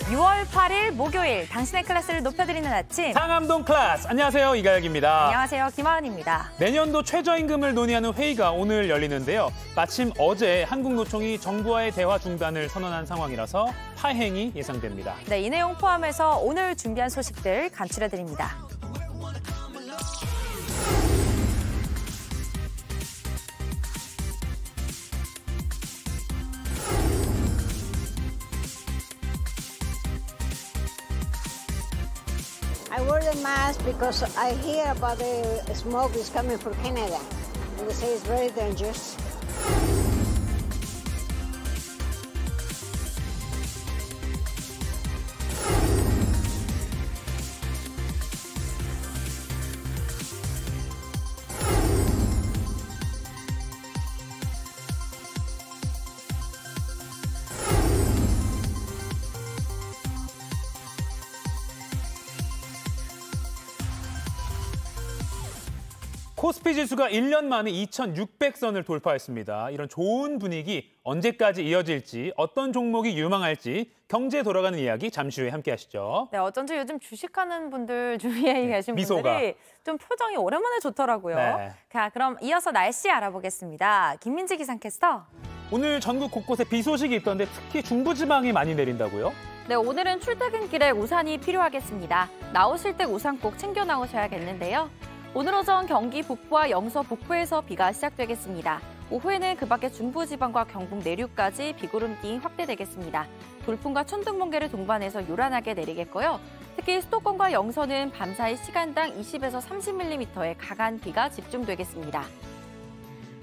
6월 8일 목요일 당신의 클래스를 높여드리는 아침 상암동 클래스. 안녕하세요, 이가혁입니다. 안녕하세요, 김하은입니다. 내년도 최저임금을 논의하는 회의가 오늘 열리는데요. 마침 어제 한국노총이 정부와의 대화 중단을 선언한 상황이라서 파행이 예상됩니다. 네, 이 내용 포함해서 오늘 준비한 소식들 간추려드립니다. I wear the mask because I hear about the smoke is coming from Canada. And they say it's very dangerous. 코스피 지수가 1년 만에 2,600선을 돌파했습니다. 이런 좋은 분위기 언제까지 이어질지, 어떤 종목이 유망할지 경제 돌아가는 이야기 잠시 후에 함께 하시죠. 네, 어쩐지 요즘 주식하는 분들 주위에 계신 미소가. 분들이 좀 표정이 오랜만에 좋더라고요. 네. 자, 그럼 이어서 날씨 알아보겠습니다. 김민지 기상캐스터. 오늘 전국 곳곳에 비 소식이 있던데 특히 중부지방이 많이 내린다고요? 네, 오늘은 출퇴근길에 우산이 필요하겠습니다. 나오실 때 우산 꼭 챙겨 나오셔야겠는데요. 오늘 오전 경기 북부와 영서 북부에서 비가 시작되겠습니다. 오후에는 그 밖에 중부지방과 경북 내륙까지 비구름기 확대되겠습니다. 돌풍과 천둥, 번개를 동반해서 요란하게 내리겠고요. 특히 수도권과 영서는 밤사이 시간당 20에서 30mm의 강한 비가 집중되겠습니다.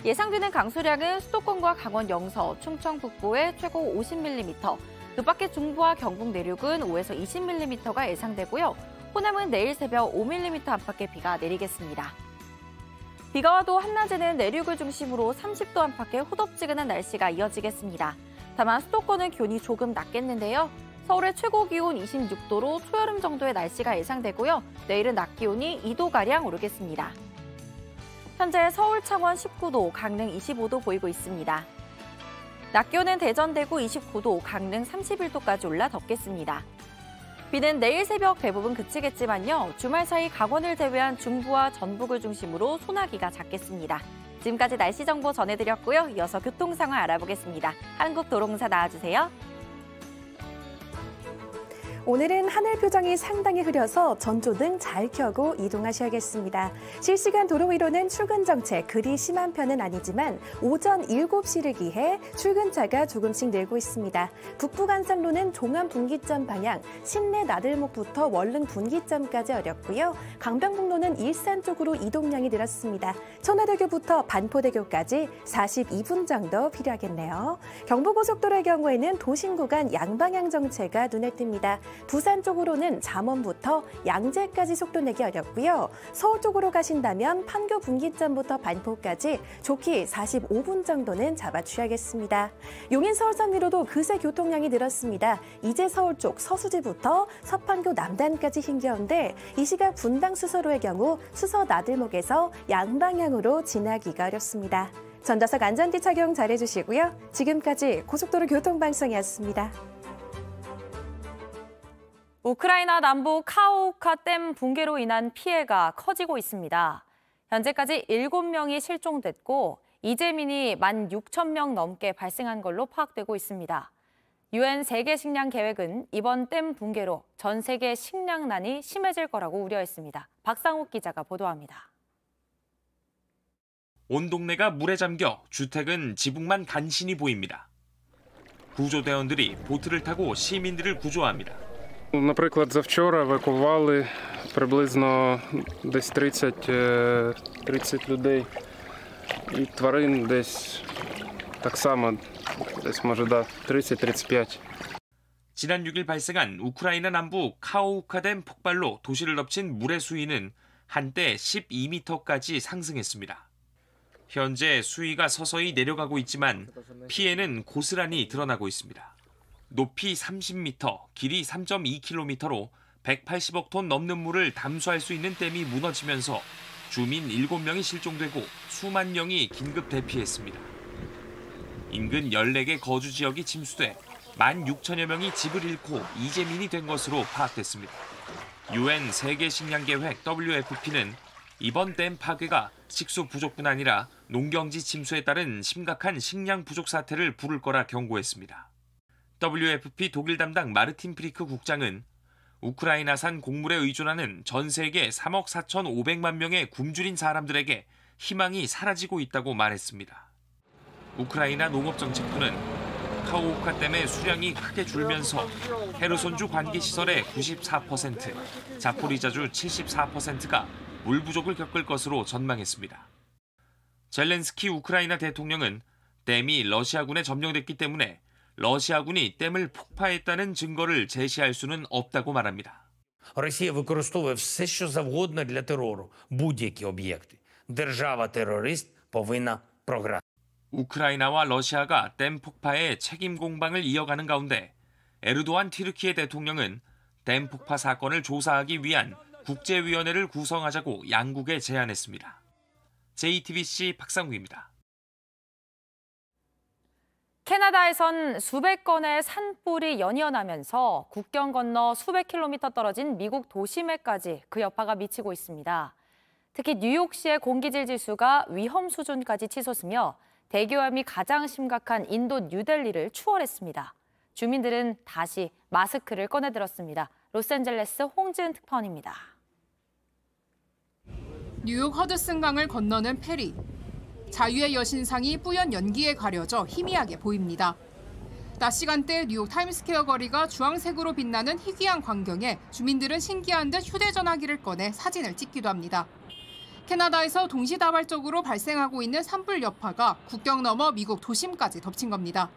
예상되는 강수량은 수도권과 강원 영서, 충청 북부에 최고 50mm, 그 밖에 중부와 경북 내륙은 5에서 20mm가 예상되고요. 호남은 내일 새벽 5mm 안팎의 비가 내리겠습니다. 비가 와도 한낮에는 내륙을 중심으로 30도 안팎의 후덥지근한 날씨가 이어지겠습니다. 다만 수도권은 기온이 조금 낮겠는데요. 서울의 최고 기온 26도로 초여름 정도의 날씨가 예상되고요. 내일은 낮 기온이 2도가량 오르겠습니다. 현재 서울 창원 19도, 강릉 25도 보이고 있습니다. 낮 기온은 대전 대구 29도, 강릉 31도까지 올라 덥겠습니다. 비는 내일 새벽 대부분 그치겠지만요. 주말 사이 강원을 제외한 중부와 전북을 중심으로 소나기가 잦겠습니다. 지금까지 날씨 정보 전해드렸고요. 이어서 교통 상황 알아보겠습니다. 한국도로공사 나와주세요. 오늘은 하늘 표정이 상당히 흐려서 전조등 잘 켜고 이동하셔야겠습니다. 실시간 도로 위로는 출근 정체 그리 심한 편은 아니지만 오전 7시를 기해 출근차가 조금씩 늘고 있습니다. 북부간선로는 종암 분기점 방향 신내 나들목부터 월릉 분기점까지 어렵고요. 강변북로는 일산 쪽으로 이동량이 늘었습니다. 천화대교부터 반포대교까지 42분 정도 필요하겠네요. 경부고속도로의 경우에는 도심 구간 양방향 정체가 눈에 띕니다. 부산 쪽으로는 잠원부터 양재까지 속도 내기 어렵고요. 서울 쪽으로 가신다면 판교 분기점부터 반포까지 좋기 45분 정도는 잡아주셔야겠습니다. 용인 서울선 위로도 그새 교통량이 늘었습니다. 이제 서울 쪽 서수지부터 서판교 남단까지 힘겨운데 이 시각 분당 수서로의 경우 수서 나들목에서 양방향으로 지나기가 어렵습니다. 전좌석 안전띠 착용 잘해주시고요. 지금까지 고속도로 교통방송이었습니다. 우크라이나 남부 카호우카 댐 붕괴로 인한 피해가 커지고 있습니다. 현재까지 7명이 실종됐고 이재민이 16,000명 넘게 발생한 걸로 파악되고 있습니다. UN 세계 식량 계획은 이번 댐 붕괴로 전 세계 식량난이 심해질 거라고 우려했습니다. 박상욱 기자가 보도합니다. 온 동네가 물에 잠겨 주택은 지붕만 간신히 보입니다. 구조대원들이 보트를 타고 시민들을 구조합니다. Наприклад, завчора евакували приблизно десь 30 людей і тварин десь так само, десь може 30-35. 지난 6일 발생한 우크라이나 남부 카호우카댐 폭발로 도시를 덮친 물의 수위는 한때 12m까지 상승했습니다. 현재 수위가 서서히 내려가고 있지만 피해는 고스란히 드러나고 있습니다. 높이 30m, 길이 3.2km로 180억 톤 넘는 물을 담수할 수 있는 댐이 무너지면서 주민 7명이 실종되고 수만 명이 긴급 대피했습니다. 인근 14개 거주 지역이 침수돼 16,000여 명이 집을 잃고 이재민이 된 것으로 파악됐습니다. UN 세계식량계획 WFP는 이번 댐 파괴가 식수 부족뿐 아니라 농경지 침수에 따른 심각한 식량 부족 사태를 부를 거라 경고했습니다. WFP 독일 담당 마르틴 프리크 국장은 우크라이나산 곡물에 의존하는 전 세계 3억 4,500만 명의 굶주린 사람들에게 희망이 사라지고 있다고 말했습니다. 우크라이나 농업정책부는 카호우카 댐의 수량이 크게 줄면서 헤르손주 관계시설의 94%, 자포리자주 74%가 물 부족을 겪을 것으로 전망했습니다. 젤렌스키 우크라이나 대통령은 댐이 러시아군에 점령됐기 때문에 러시아군이 댐을 폭파했다는 증거를 제시할 수는 없다고 말합니다. Росія використовує все, що завгодно для терору, будь-які об'єкти. Держава-терорист повинна програти. 우크라이나와 러시아가 댐 폭파에 책임 공방을 이어가는 가운데 에르도안 튀르키예 대통령은 댐 폭파 사건을 조사하기 위한 국제위원회를 구성하자고 양국에 제안했습니다. JTBC 박상국입니다. 캐나다에선 수백 건의 산불이 연이어나면서 국경 건너 수백 킬로미터 떨어진 미국 도심에까지 그 여파가 미치고 있습니다. 특히 뉴욕시의 공기질 지수가 위험 수준까지 치솟으며 대기오염이 가장 심각한 인도 뉴델리를 추월했습니다. 주민들은 다시 마스크를 꺼내들었습니다. 로스앤젤레스 홍지은 특파원입니다. 뉴욕 허드슨강을 건너는 페리. 자유의 여신상이 뿌연 연기에 가려져 희미하게 보입니다. 낮 시간대 뉴욕 타임스퀘어 거리가 주황색으로 빛나는 희귀한 광경에 주민들은 신기한 듯 휴대전화기를 꺼내 사진을 찍기도 합니다. 캐나다에서 동시다발적으로 발생하고 있는 산불 여파가 국경 넘어 미국 도심까지 덮친 겁니다.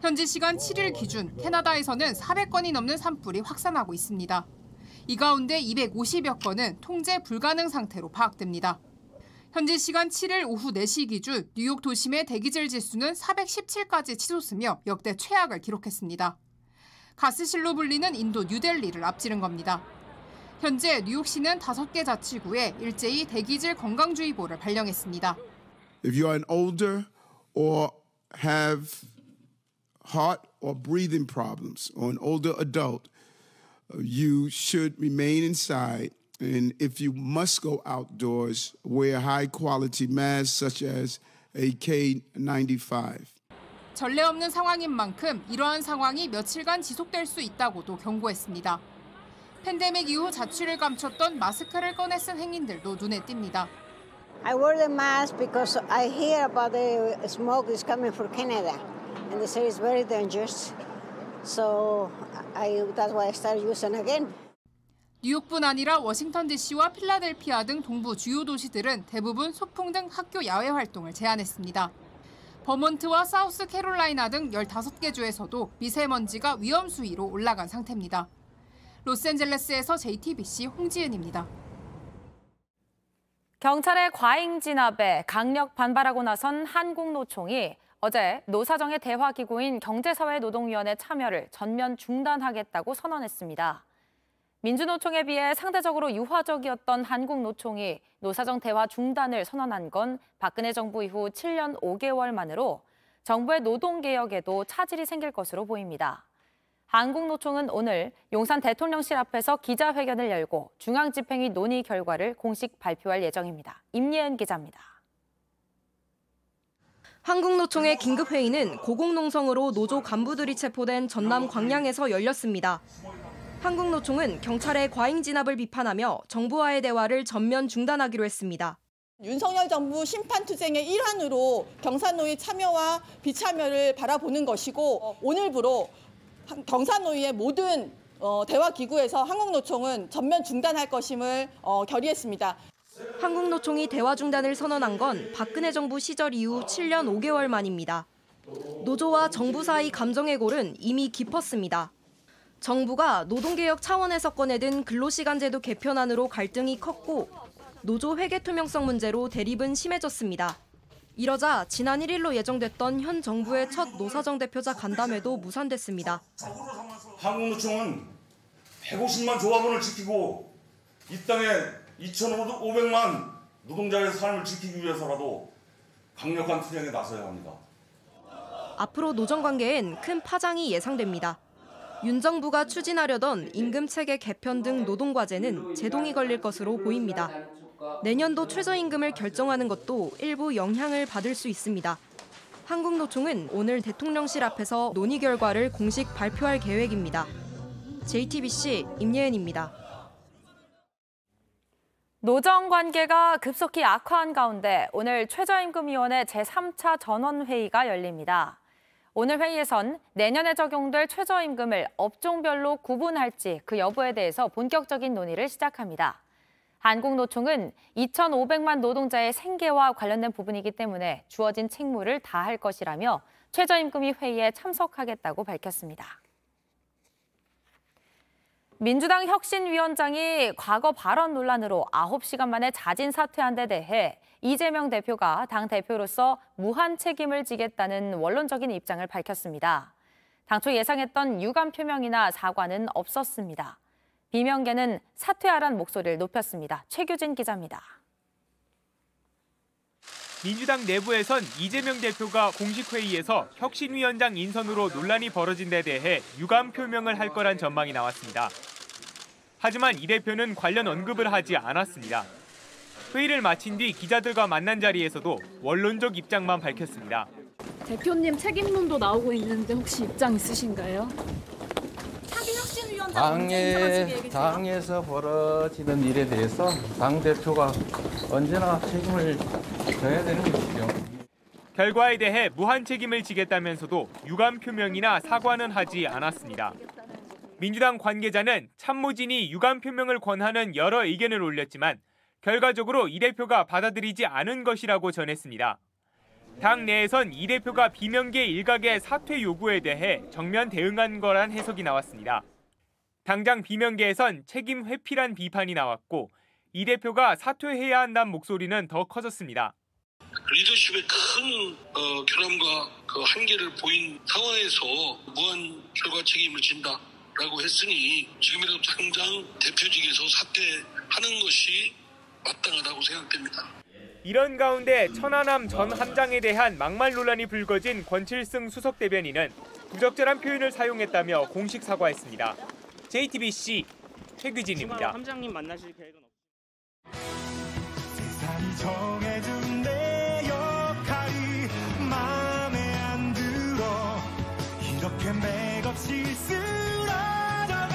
현지 시간 7일 기준 캐나다에서는 400건이 넘는 산불이 확산하고 있습니다. 이 가운데 250여 건은 통제 불가능 상태로 파악됩니다. 현지 시간 7일 오후 4시 기준 뉴욕 도심의 대기질 지수는 417까지 치솟으며 역대 최악을 기록했습니다. 가스실로 불리는 인도 뉴델리를 앞지른 겁니다. 현재 뉴욕시는 5개 자치구에 일제히 대기질 건강주의보를 발령했습니다. If you are an older or have heart or breathing problems or an older adult, you should remain inside. And if you must go outdoors, wear high-quality masks such as a K95. 전례 없는 상황인 만큼 이러한 상황이 며칠간 지속될 수 있다고도 경고했습니다. 팬데믹 이후 자취를 감췄던 마스크를 꺼내 쓴 행인들도 눈에 띄니다. I wear the mask because I hear about the smoke is coming from Canada, and they say it's very dangerous. So that's why I started using again. 뉴욕뿐 아니라 워싱턴 DC와 필라델피아 등 동부 주요 도시들은 대부분 소풍 등 학교 야외 활동을 제한했습니다. 버몬트와 사우스 캐롤라이나 등 15개 주에서도 미세먼지가 위험 수위로 올라간 상태입니다. 로스앤젤레스에서 JTBC 홍지은입니다. 경찰의 과잉 진압에 강력 반발하고 나선 한국노총이 어제 노사정의 대화기구인 경제사회노동위원회 참여를 전면 중단하겠다고 선언했습니다. 민주노총에 비해 상대적으로 유화적이었던 한국노총이 노사정 대화 중단을 선언한 건 박근혜 정부 이후 7년 5개월 만으로 정부의 노동개혁에도 차질이 생길 것으로 보입니다. 한국노총은 오늘 용산 대통령실 앞에서 기자회견을 열고 중앙집행위 논의 결과를 공식 발표할 예정입니다. 임예은 기자입니다. 한국노총의 긴급회의는 고공농성으로 노조 간부들이 체포된 전남 광양에서 열렸습니다. 한국노총은 경찰의 과잉 진압을 비판하며 정부와의 대화를 전면 중단하기로 했습니다. 윤석열 정부 심판투쟁의 일환으로 경산노위 참여와 비참여를 바라보는 것이고 오늘부로 경산노위의 모든 대화기구에서 한국노총은 전면 중단할 것임을 결의했습니다. 한국노총이 대화 중단을 선언한 건 박근혜 정부 시절 이후 7년 5개월 만입니다. 노조와 정부 사이 감정의 골은 이미 깊었습니다. 정부가 노동개혁 차원에서 꺼내든 근로시간제도 개편안으로 갈등이 컸고 노조 회계 투명성 문제로 대립은 심해졌습니다. 이러자 지난 1일로 예정됐던 현 정부의 첫 노사정 대표자 간담회도 무산됐습니다. 한국노총은 150만 조합원을 지키고 이 땅에 2,500만 노동자의 삶을 지키기 위해서라도 강력한 투쟁에 나서야 합니다. 앞으로 노정 관계엔 큰 파장이 예상됩니다. 윤 정부가 추진하려던 임금체계 개편 등 노동과제는 제동이 걸릴 것으로 보입니다. 내년도 최저임금을 결정하는 것도 일부 영향을 받을 수 있습니다. 한국노총은 오늘 대통령실 앞에서 논의 결과를 공식 발표할 계획입니다. JTBC 임예은입니다. 노정 관계가 급속히 악화한 가운데 오늘 최저임금위원회 제3차 전원회의가 열립니다. 오늘 회의에선 내년에 적용될 최저임금을 업종별로 구분할지 그 여부에 대해서 본격적인 논의를 시작합니다. 한국노총은 2,500만 노동자의 생계와 관련된 부분이기 때문에 주어진 책무를 다할 것이라며 최저임금위 회의에 참석하겠다고 밝혔습니다. 민주당 혁신위원장이 과거 발언 논란으로 9시간 만에 자진 사퇴한 데 대해 이재명 대표가 당 대표로서 무한 책임을 지겠다는 원론적인 입장을 밝혔습니다. 당초 예상했던 유감 표명이나 사과는 없었습니다. 비명계는 사퇴하란 목소리를 높였습니다. 최규진 기자입니다. 민주당 내부에선 이재명 대표가 공식 회의에서 혁신위원장 인선으로 논란이 벌어진 데 대해 유감 표명을 할 거란 전망이 나왔습니다. 하지만 이 대표는 관련 언급을 하지 않았습니다. 회의를 마친 뒤 기자들과 만난 자리에서도 원론적 입장만 밝혔습니다. 대표님 책임론도 나오고 있는데 혹시 입장 있으신가요? 차기 혁신위원장 언제 인선하실 계획이세요? 당에서 벌어지는 일에 대해서 당대표가 언제나 책임을 져야 되는 것이죠. 결과에 대해 무한 책임을 지겠다면서도 유감 표명이나 사과는 하지 않았습니다. 민주당 관계자는 참모진이 유감 표명을 권하는 여러 의견을 올렸지만 결과적으로 이 대표가 받아들이지 않은 것이라고 전했습니다. 당 내에선 이 대표가 비명계 일각의 사퇴 요구에 대해 정면 대응한 거란 해석이 나왔습니다. 당장 비명계에선 책임 회피란 비판이 나왔고 이 대표가 사퇴해야 한다는 목소리는 더 커졌습니다. 리더십의 큰 결함과 그 한계를 보인 상황에서 무한 결과 책임을 진다라고 했으니 지금이라도 당장 대표직에서 사퇴하는 것이 마땅하다고 생각됩니다. 이런 가운데 천안함 전 함장에 대한 막말 논란이 불거진 권칠승 수석 대변인은 부적절한 표현을 사용했다며 공식 사과했습니다. JTBC 최규진입니다. 함장님 만나실 계획은 없습니다. 세상이 정해준 내 역할이 마음에 안 들어 이렇게 맥없이 쓰러져갈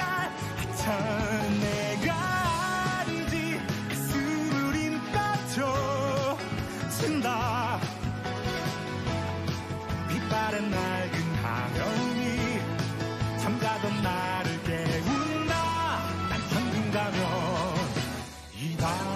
하찮은 내가 아니지 숨을 힘 빠져 쓴다 빛바랜 낡은 하명이 잠자던 나를 깨운다 난 당분간면 이다.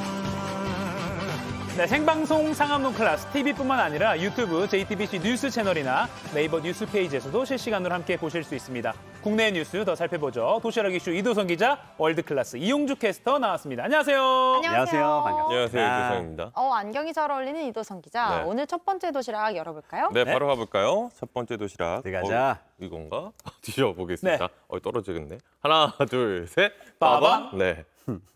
네, 생방송 상암동 클래스 TV뿐만 아니라 유튜브 JTBC 뉴스 채널이나 네이버 뉴스 페이지에서도 실시간으로 함께 보실 수 있습니다. 국내 뉴스 더 살펴보죠. 도시락 이슈 이도성 기자, 월드클래스 이용주 캐스터 나왔습니다. 안녕하세요. 안녕하세요. 반갑습니다. 안녕하세요. 이도성입니다. 안경이 잘 어울리는 이도성 기자. 네. 오늘 첫 번째 도시락 열어볼까요? 네, 바로 가볼까요? 첫 번째 도시락. 들어가자. 이건가? 뒤져보겠습니다. 네. 떨어지겠네. 하나, 둘, 셋. 빠밤. 네.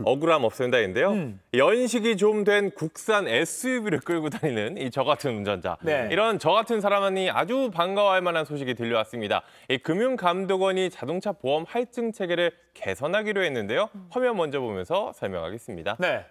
억울함 없앤다인데요. 연식이 좀 된 국산 SUV를 끌고 다니는 이 저 같은 운전자. 네. 이런 저 같은 사람이 아주 반가워할 만한 소식이 들려왔습니다. 이 금융감독원이 자동차 보험 할증 체계를 개선하기로 했는데요. 화면 먼저 보면서 설명하겠습니다. 네.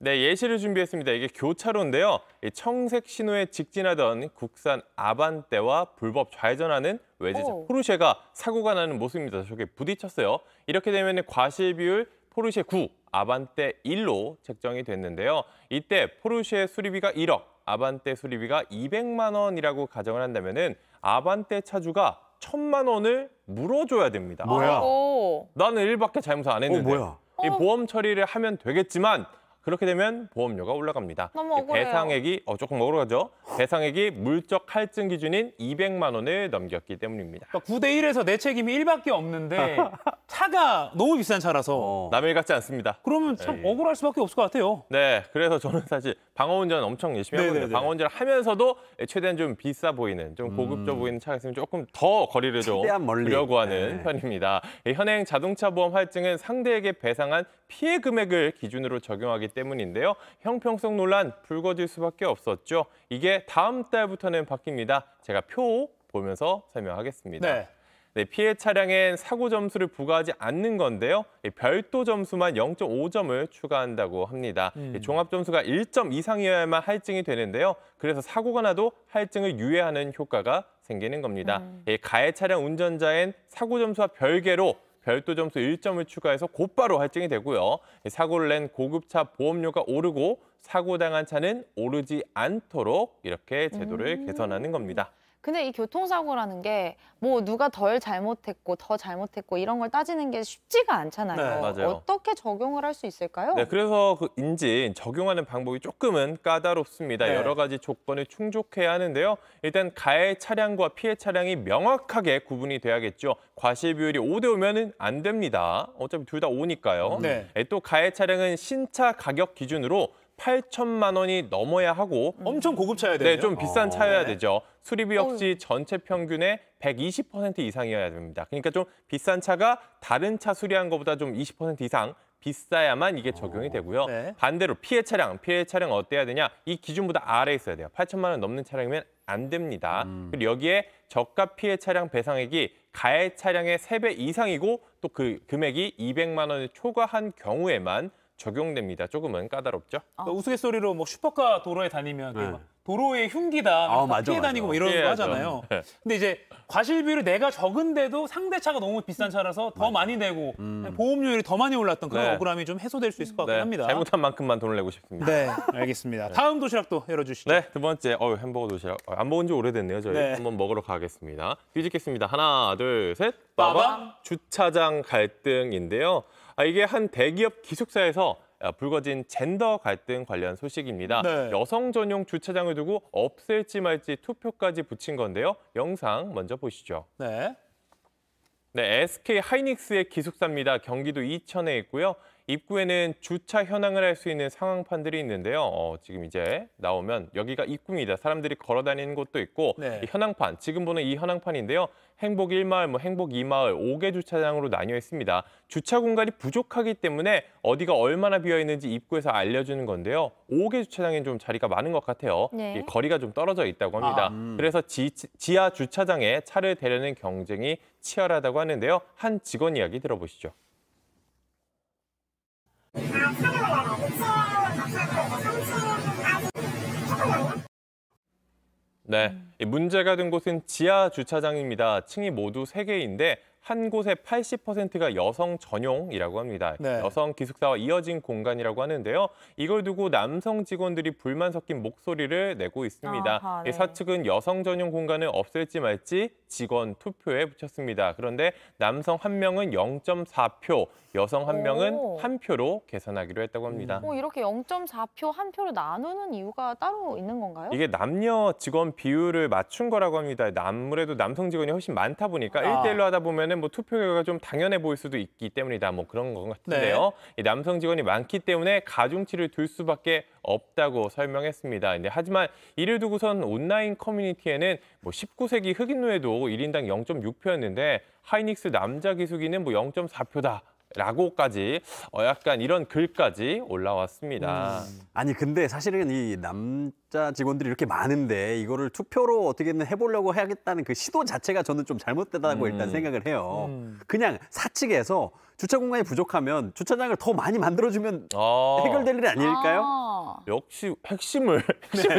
네, 예시를 준비했습니다. 이게 교차로인데요. 이 청색 신호에 직진하던 국산 아반떼와 불법 좌회전하는 외제차 포르쉐가 사고가 나는 모습입니다. 저게 부딪혔어요. 이렇게 되면 과실 비율 포르쉐 9, 아반떼 1로 책정이 됐는데요. 이때 포르쉐 수리비가 1억, 아반떼 수리비가 200만 원이라고 가정을 한다면은 아반떼 차주가 1,000만 원을 물어줘야 됩니다. 뭐야? 나는 1밖에 잘못 안 했는데. 뭐야? 이 보험 처리를 하면 되겠지만 그렇게 되면 보험료가 올라갑니다. 너무 억울해요. 배상액이 조금 억울하죠. 배상액이 물적 할증 기준인 200만 원을 넘겼기 때문입니다. 그러니까 9대 1에서 내 책임이 1밖에 없는데 차가 너무 비싼 차라서 남일 같지 않습니다. 그러면 참 억울할 수밖에 없을 것 같아요. 네, 그래서 저는 사실 방어운전 엄청 열심히 하거든요. 방어운전을 하면서도 최대한 좀 비싸 보이는, 좀 고급져 보이는 차가 있으면 조금 더 거리를 좀 두려고 하는 편입니다. 현행 자동차 보험 할증은 상대에게 배상한 피해 금액을 기준으로 적용하기 때문인데요. 형평성 논란 불거질 수밖에 없었죠. 이게 다음 달부터는 바뀝니다. 제가 표 보면서 설명하겠습니다. 네, 피해 차량엔 사고 점수를 부과하지 않는 건데요. 별도 점수만 0.5점을 추가한다고 합니다. 종합 점수가 1점 이상이어야만 할증이 되는데요. 그래서 사고가 나도 할증을 유예하는 효과가 생기는 겁니다. 가해 차량 운전자엔 사고 점수와 별개로 별도 점수 1점을 추가해서 곧바로 할증이 되고요. 사고를 낸 고급차 보험료가 오르고 사고 당한 차는 오르지 않도록 이렇게 제도를 개선하는 겁니다. 근데 이 교통사고라는 게 뭐 누가 덜 잘못했고 더 잘못했고 이런 걸 따지는 게 쉽지가 않잖아요. 네, 맞아요. 어떻게 적용을 할 수 있을까요? 네, 그래서 적용하는 방법이 조금은 까다롭습니다. 여러 가지 조건을 충족해야 하는데요. 일단 가해 차량과 피해 차량이 명확하게 구분이 돼야겠죠. 과실 비율이 5대 5면은 안 됩니다. 어차피 둘 다 5니까요. 또 가해 차량은 신차 가격 기준으로 8천만 원이 넘어야 하고 엄청 고급차여야 되죠? 네, 좀 비싼 차여야 되죠. 수리비 역시 전체 평균의 120% 이상이어야 됩니다. 그러니까 좀 비싼 차가 다른 차 수리한 것보다 좀 20% 이상 비싸야만 이게 적용이 되고요. 반대로 피해 차량 어때야 되냐? 이 기준보다 아래에 있어야 돼요. 8천만 원 넘는 차량이면 안 됩니다. 그리고 여기에 저가 피해 차량 배상액이 가해 차량의 3배 이상이고 또 그 금액이 200만 원을 초과한 경우에만 적용됩니다. 조금은 까다롭죠. 우스갯소리로 뭐 슈퍼카 도로에 다니면 도로에 흉기다, 피해 다니고 뭐 이런 거 하잖아요. 근데 이제 과실 비율이 내가 적은데도 상대차가 너무 비싼 차라서 더 많이 내고 보험료율이 더 많이 올랐던 그런 억울함이 좀 해소될 수 있을 것 같긴 합니다. 잘못한 만큼만 돈을 내고 싶습니다. 네, 알겠습니다. 다음 도시락도 열어주시죠. 네, 두 번째 햄버거 도시락. 안 먹은 지 오래됐네요. 저희 한번 먹으러 가겠습니다. 뒤집겠습니다. 하나, 둘, 셋. 빠밤. 주차장 갈등인데요. 이게 한 대기업 기숙사에서 불거진 젠더 갈등 관련 소식입니다. 여성 전용 주차장을 두고 없앨지 말지 투표까지 붙인 건데요. 영상 먼저 보시죠. 네, SK 하이닉스의 기숙사입니다. 경기도 이천에 있고요. 입구에는 주차 현황을 할 수 있는 상황판들이 있는데요. 지금 이제 나오면 여기가 입구입니다. 사람들이 걸어 다니는 곳도 있고 이 현황판, 지금 보는 이 현황판인데요. 행복 1마을, 행복 2마을 5개 주차장으로 나뉘어 있습니다. 주차 공간이 부족하기 때문에 어디가 얼마나 비어 있는지 입구에서 알려주는 건데요. 5개 주차장엔 좀 자리가 많은 것 같아요. 거리가 좀 떨어져 있다고 합니다. 그래서 지하 주차장에 차를 대려는 경쟁이 치열하다고 하는데요. 한 직원 이야기 들어보시죠. 네, 문제가 된 곳은 지하 주차장입니다. 층이 모두 3개인데 한 곳에 80%가 여성 전용이라고 합니다. 여성 기숙사와 이어진 공간이라고 하는데요. 이걸 두고 남성 직원들이 불만 섞인 목소리를 내고 있습니다. 사측은 여성 전용 공간을 없앨지 말지 직원 투표에 붙였습니다. 그런데 남성 1명은 0.4표, 여성 1명은 1표로 개선하기로 했다고 합니다. 이렇게 0.4표, 1표로 나누는 이유가 따로 있는 건가요? 이게 남녀 직원 비율을 맞춘 거라고 합니다. 아무래도 남성 직원이 훨씬 많다 보니까 1대1로 하다 보면은 뭐 투표 결과가 좀 당연해 보일 수도 있기 때문이다. 뭐 그런 것 같은데요. 이 남성 직원이 많기 때문에 가중치를 둘 수밖에 없다고 설명했습니다. 하지만 이를 두고선 온라인 커뮤니티에는 뭐 19세기 흑인 노예도 1인당 0.6표였는데 하이닉스 남자 기숙이는 뭐 0.4표다. 라고까지 약간 이런 글까지 올라왔습니다. 아니 근데 사실은 이 남자 직원들이 이렇게 많은데 이거를 투표로 어떻게든 해보려고 해야겠다는 그 시도 자체가 저는 좀 잘못됐다고 일단 생각을 해요. 그냥 사측에서 주차 공간이 부족하면 주차장을 더 많이 만들어주면 해결될 일 아닐까요? 역시 핵심을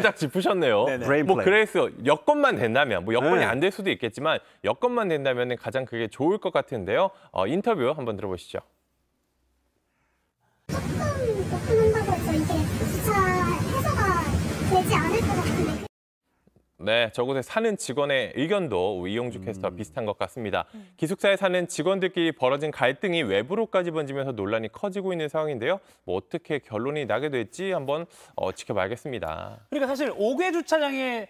딱 짚으셨네요. 뭐 그래서 여건만 된다면, 뭐 여건이 안 될 수도 있겠지만 여건만 된다면 가장 그게 좋을 것 같은데요. 인터뷰 한번 들어보시죠. 조금 높은다고 해서 이게 주차 해소가 되지 않을 것 같은데. 네, 저곳에 사는 직원의 의견도 이용주 캐스터와 비슷한 것 같습니다. 기숙사에 사는 직원들끼리 벌어진 갈등이 외부로까지 번지면서 논란이 커지고 있는 상황인데요. 뭐 어떻게 결론이 나게 될지 한번 지켜봐야겠습니다. 그러니까 사실 5개 주차장에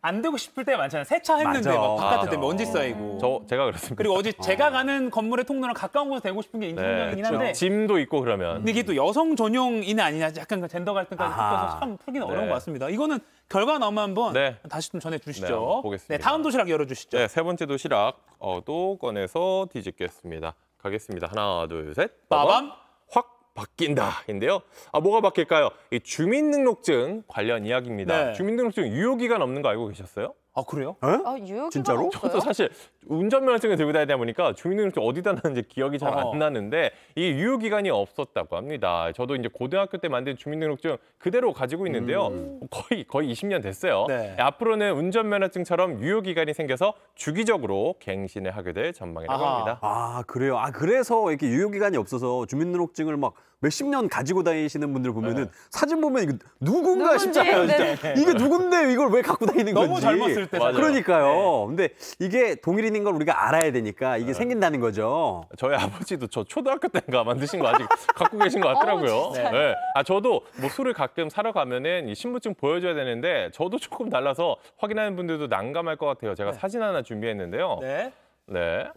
안 되고 싶을 때 많잖아요. 세차했는데 막 바깥에 먼지 쌓이고. 제가 그렇습니다. 그리고 어제 제가 가는 건물의 통로랑 가까운 곳에 되고 싶은 게 인간적이긴 한데. 짐도 있고 그러면. 근데 이게 또 여성 전용이냐 아니냐 약간 그 젠더 갈등까지 섞여서 참 풀기는 어려운 것 같습니다. 이거는 결과 나오면 한번 다시 좀 전해주시죠. 보겠습니다. 네, 다음 도시락 열어주시죠. 네, 세 번째 도시락도 꺼내서 뒤집겠습니다. 가겠습니다. 하나, 둘, 셋. 빠밤. 확 바뀐다인데요. 뭐가 바뀔까요? 이 주민등록증 관련 이야기입니다. 네. 주민등록증 유효기간 없는 거 알고 계셨어요? 아, 그래요? 유효기간 진짜로? 없어요? 저도 사실 운전면허증을 들고 다니다 보니까 주민등록증 어디다 놨는지 기억이 잘 안 나는데 이게 유효기간이 없었다고 합니다. 저도 이제 고등학교 때 만든 주민등록증 그대로 가지고 있는데요. 거의 20년 됐어요. 네. 앞으로는 운전면허증처럼 유효기간이 생겨서 주기적으로 갱신을 하게 될 전망이라고 합니다. 그래요? 그래서 이렇게 유효기간이 없어서 주민등록증을 막 몇십 년 가지고 다니시는 분들 보면은 사진 보면 이거 누군가 싶잖아요. 진짜. 이게 누군데 이걸 왜 갖고 다니는 건지. 너무 젊었을 때. 그러니까요. 근데 이게 동일인인 걸 우리가 알아야 되니까 이게 생긴다는 거죠. 저희 아버지도 저 초등학교 때인가 만드신 거 아직 갖고 계신 것 같더라고요. 네. 저도 뭐 술을 가끔 사러 가면은 이 신분증 보여줘야 되는데 저도 조금 달라서 확인하는 분들도 난감할 것 같아요. 제가 사진 하나 준비했는데요. 네.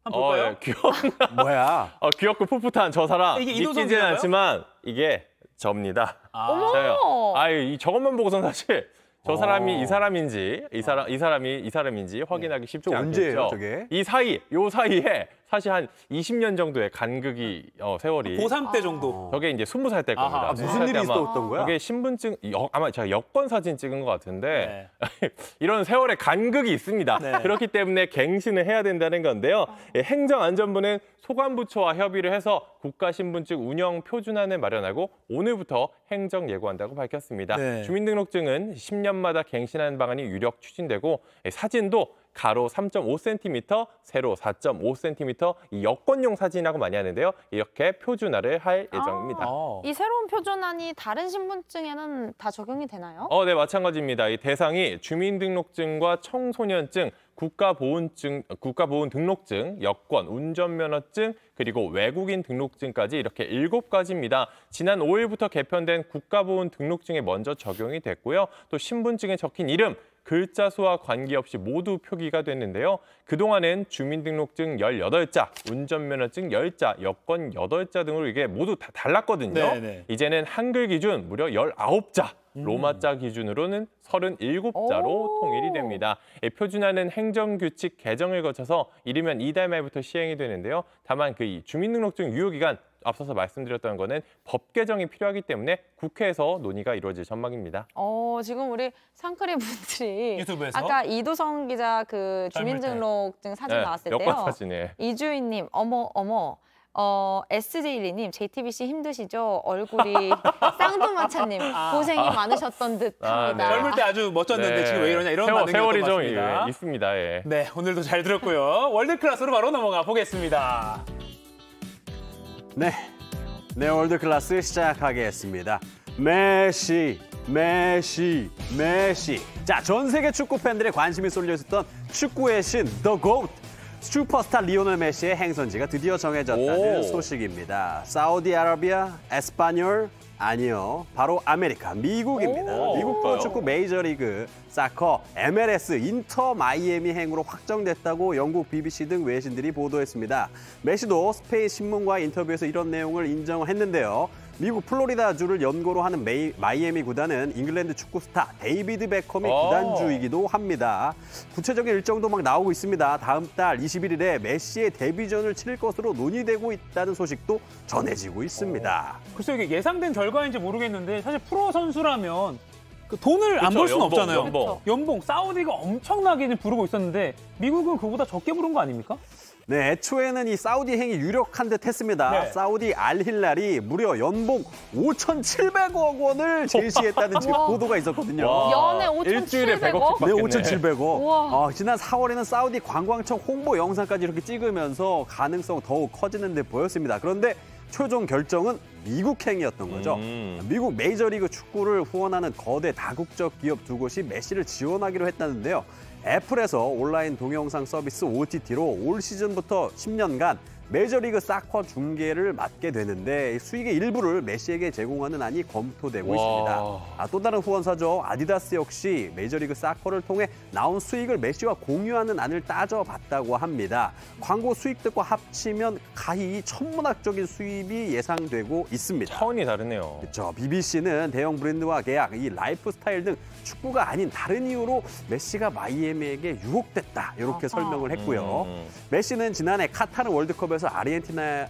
한번 볼까요? 귀엽나? 뭐야? 귀엽고 풋풋한 저 사람. 이게 믿기지는 않지만 이게 접니다. 어머! 저것만 보고선 사실 저 사람이 이 사람인지 이 사람인지 확인하기 쉽지 않겠죠. 언제예요, 저게? 요 사이에 사실 한 20년 정도의 간극이 세월이 고3 때 정도. 저게 이제 20살 때일 겁니다. 무슨 일이 있었던 거야? 저게 신분증 아마 제가 여권 사진 찍은 것 같은데 이런 세월의 간극이 있습니다. 그렇기 때문에 갱신을 해야 된다는 건데요. 행정안전부는 소관부처와 협의를 해서 국가신분증 운영 표준안을 마련하고 오늘부터 행정 예고한다고 밝혔습니다. 주민등록증은 10년마다 갱신하는 방안이 유력 추진되고 사진도 가로 3.5cm, 세로 4.5cm 이 여권용 사진이라고 많이 하는데요. 이렇게 표준화를 할 예정입니다. 이 새로운 표준안이 다른 신분증에는 다 적용이 되나요? 네, 마찬가지입니다. 이 대상이 주민등록증과 청소년증, 국가보훈 등록증, 여권, 운전면허증, 그리고 외국인 등록증까지 이렇게 7가지입니다. 지난 5일부터 개편된 국가보훈 등록증에 먼저 적용이 됐고요. 또 신분증에 적힌 이름, 글자 수와 관계없이 모두 표기가 됐는데요. 그동안은 주민등록증 18자, 운전면허증 10자, 여권 8자 등으로 이게 모두 다 달랐거든요. 이제는 한글 기준 무려 19자, 로마자 기준으로는 37자로 통일이 됩니다. 표준화는 행정규칙 개정을 거쳐서 이르면 이달 말부터 시행이 되는데요. 다만 이 주민등록증 유효기간 앞서서 말씀드렸던 거는 법 개정이 필요하기 때문에 국회에서 논의가 이루어질 전망입니다. 지금 우리 상크리 분들이 유튜브에서? 아까 이도성 기자 그 주민등록증 사진 나왔을 때요. 여권 사진에. 이주인님 어머 SJ1님 JTBC 힘드시죠? 얼굴이 쌍두마차님 고생이 많으셨던 듯합니다. 젊을 때 아주 멋졌는데 지금 왜 이러냐 이런 반응이 세월이 좀 있습니다. 있습니다. 네, 오늘도 잘 들었고요. 월드클래스로 바로 넘어가 보겠습니다. 네, 월드클래스 시작하겠습니다. 메시. 자, 전 세계 축구 팬들의 관심이 쏠려 있었던 축구의 신, The GOAT. 슈퍼스타 리오넬 메시의 행선지가 드디어 정해졌다는 소식입니다. 사우디아라비아, 에스파뇰, 아니요, 바로 아메리카, 미국입니다. 미국 프로축구 메이저리그 사커 MLS 인터 마이애미 행으로 확정됐다고 영국 BBC 등 외신들이 보도했습니다. 메시도 스페인 신문과의 인터뷰에서 이런 내용을 인정했는데요. 미국 플로리다주를 연고로 하는 마이애미 구단은 잉글랜드 축구 스타 데이비드 베컴의 구단주이기도 합니다. 구체적인 일정도 막 나오고 있습니다. 다음 달 21일에 메시의 데뷔전을 치를 것으로 논의되고 있다는 소식도 전해지고 있습니다. 글쎄요, 이게 예상된 결과인지 모르겠는데 사실 프로 선수라면 그 돈을 안 벌 수는 없잖아요. 연봉 사우디가 엄청나게 부르고 있었는데 미국은 그보다 적게 부른 거 아닙니까? 네, 애초에는 이 사우디 행이 유력한 듯 했습니다. 사우디 알힐랄이 무려 연봉 5,700억 원을 제시했다는 지금 보도가 있었거든요. 연에 5,700억? 네, 5,700억. 지난 4월에는 사우디 관광청 홍보 영상까지 이렇게 찍으면서 가능성 더욱 커지는 데 보였습니다. 그런데 최종 결정은 미국 행이었던 거죠. 미국 메이저리그 축구를 후원하는 거대 다국적 기업 두 곳이 메시를 지원하기로 했다는데요. 애플에서 온라인 동영상 서비스 OTT로 올 시즌부터 10년간 메이저리그 사커 중계를 맡게 되는데 수익의 일부를 메시에게 제공하는 안이 검토되고 있습니다. 또 다른 후원사죠. 아디다스 역시 메이저리그 사커를 통해 나온 수익을 메시와 공유하는 안을 따져봤다고 합니다. 광고 수익들과 합치면 가히 천문학적인 수입이 예상되고 있습니다. 차원이 다르네요. 그렇죠. BBC는 대형 브랜드와 계약, 이 라이프 스타일 등 축구가 아닌 다른 이유로 메시가 마이애미에게 유혹됐다. 이렇게 설명을 했고요. 메시는 지난해 카타르 월드컵에서 아르헨티나에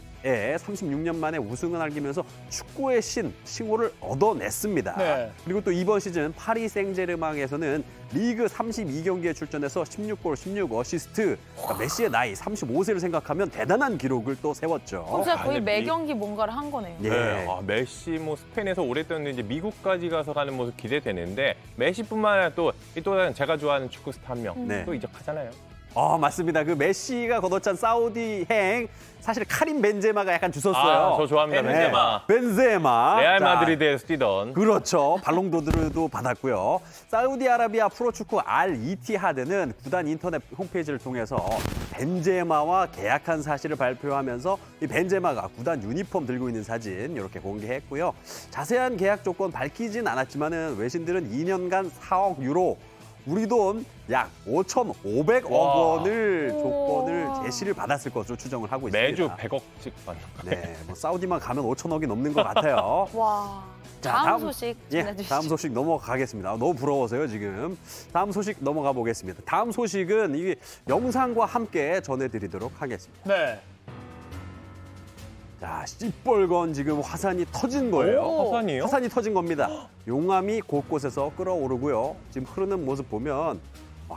36년 만에 우승을 안기면서 축구의 칭호를 얻어냈습니다. 네. 그리고 또 이번 시즌 파리 생제르맹에서는 리그 32경기에 출전해서 16골, 16어시스트. 그러니까 메시의 나이 35세를 생각하면 대단한 기록을 또 세웠죠. 진짜 거의 매 경기 뭔가를 한 거네요. 예. 네. 메시 스페인에서 오랫동안 이제 미국까지 가서 가는 모습 기대되는데 메시뿐만 아니라 또 다른 제가 좋아하는 축구 스타 한 명 또 이적하잖아요. 맞습니다. 그 메시가 거둬찬 사우디행 사실 카림 벤제마가 약간 주웠어요. 저 좋아합니다. 벤제마. 벤제마. 레알 마드리드에서 뛰던. 그렇죠. 발롱도르도 받았고요. 사우디아라비아 프로축구 알-이티하드는 구단 인터넷 홈페이지를 통해서 벤제마와 계약한 사실을 발표하면서 이 벤제마가 구단 유니폼 들고 있는 사진 이렇게 공개했고요. 자세한 계약 조건 밝히진 않았지만은 외신들은 2년간 4억 유로 우리 돈 약 5,500억 원을 조건을 제시를 받았을 것으로 추정을 하고 있습니다. 매주 100억씩 받는 거예요. 네, 사우디만 가면 5천억이 넘는 것 같아요. 와. 자, 다음 소식 전해주시죠. 다음 소식 넘어가겠습니다. 너무 부러워서요, 지금. 다음 소식 넘어가 보겠습니다. 다음 소식은 이 영상과 함께 전해드리도록 하겠습니다. 네. 자, 시뻘건 지금 화산이 터진 거예요. 화산이요? 화산이 터진 겁니다. 용암이 곳곳에서 끓어오르고요. 지금 흐르는 모습 보면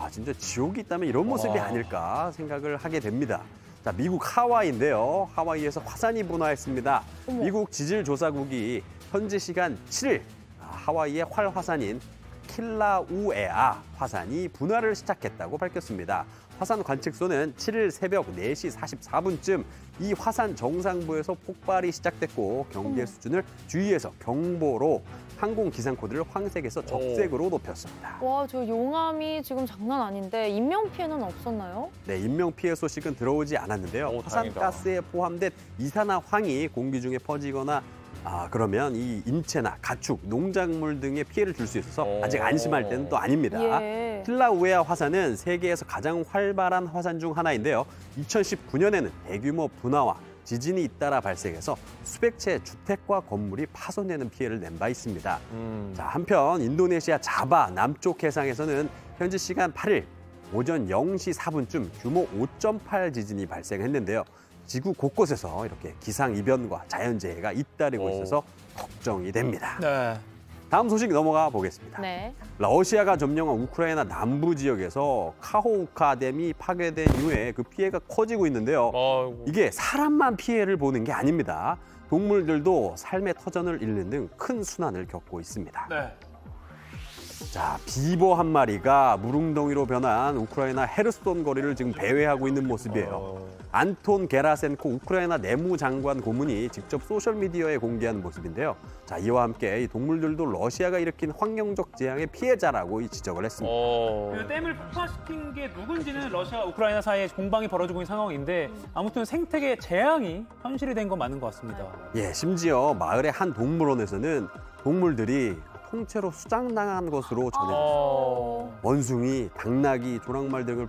진짜 지옥이 있다면 이런 모습이 아닐까 생각을 하게 됩니다. 자, 미국 하와이인데요. 하와이에서 화산이 분화했습니다. 미국 지질조사국이 현지 시간 7일 하와이의 활화산인 킬라우에아 화산이 분화를 시작했다고 밝혔습니다. 화산 관측소는 7일 새벽 4시 44분쯤 이 화산 정상부에서 폭발이 시작됐고 경계 수준을 주의에서 경보로 항공 기상 코드를 황색에서 적색으로 높였습니다. 와, 저 용암이 지금 장난 아닌데 인명 피해는 없었나요? 네, 인명 피해 소식은 들어오지 않았는데요. 화산가스에 포함된 이산화황이 공기 중에 퍼지거나 그러면 이 인체나 가축, 농작물 등에 피해를 줄 수 있어서 아직 안심할 때는 또 아닙니다. 예. 킬라우에아 화산은 세계에서 가장 활발한 화산 중 하나인데요. 2019년에는 대규모 분화와 지진이 잇따라 발생해서 수백 채의 주택과 건물이 파손되는 피해를 낸 바 있습니다. 자, 한편 인도네시아 자바 남쪽 해상에서는 현지 시간 8일 오전 0시 4분쯤 규모 5.8 지진이 발생했는데요. 지구 곳곳에서 이렇게 기상이변과 자연재해가 잇따르고 있어서 걱정이 됩니다. 네. 다음 소식 넘어가 보겠습니다. 네. 러시아가 점령한 우크라이나 남부 지역에서 카호우카 댐이 파괴된 이후에 그 피해가 커지고 있는데요. 이게 사람만 피해를 보는 게 아닙니다. 동물들도 삶의 터전을 잃는 등 큰 순환을 겪고 있습니다. 네. 자, 비버 한 마리가 물웅덩이로 변한 우크라이나 헤르손 거리를 지금 배회하고 있는 모습이에요. 안톤 게라센코 우크라이나 내무장관 고문이 직접 소셜미디어에 공개한 모습인데요. 자, 이와 함께 이 동물들도 러시아가 일으킨 환경적 재앙의 피해자라고 지적을 했습니다. 그 댐을 폭파시킨 게 누군지는 러시아와 우크라이나 사이에 공방이 벌어지고 있는 상황인데 아무튼 생태계 재앙이 현실이 된 건 맞는 것 같습니다. 예, 심지어 마을의 한 동물원에서는 동물들이 통째로 수장당한 것으로 전해졌습니다. 원숭이, 당나귀, 조랑말 등을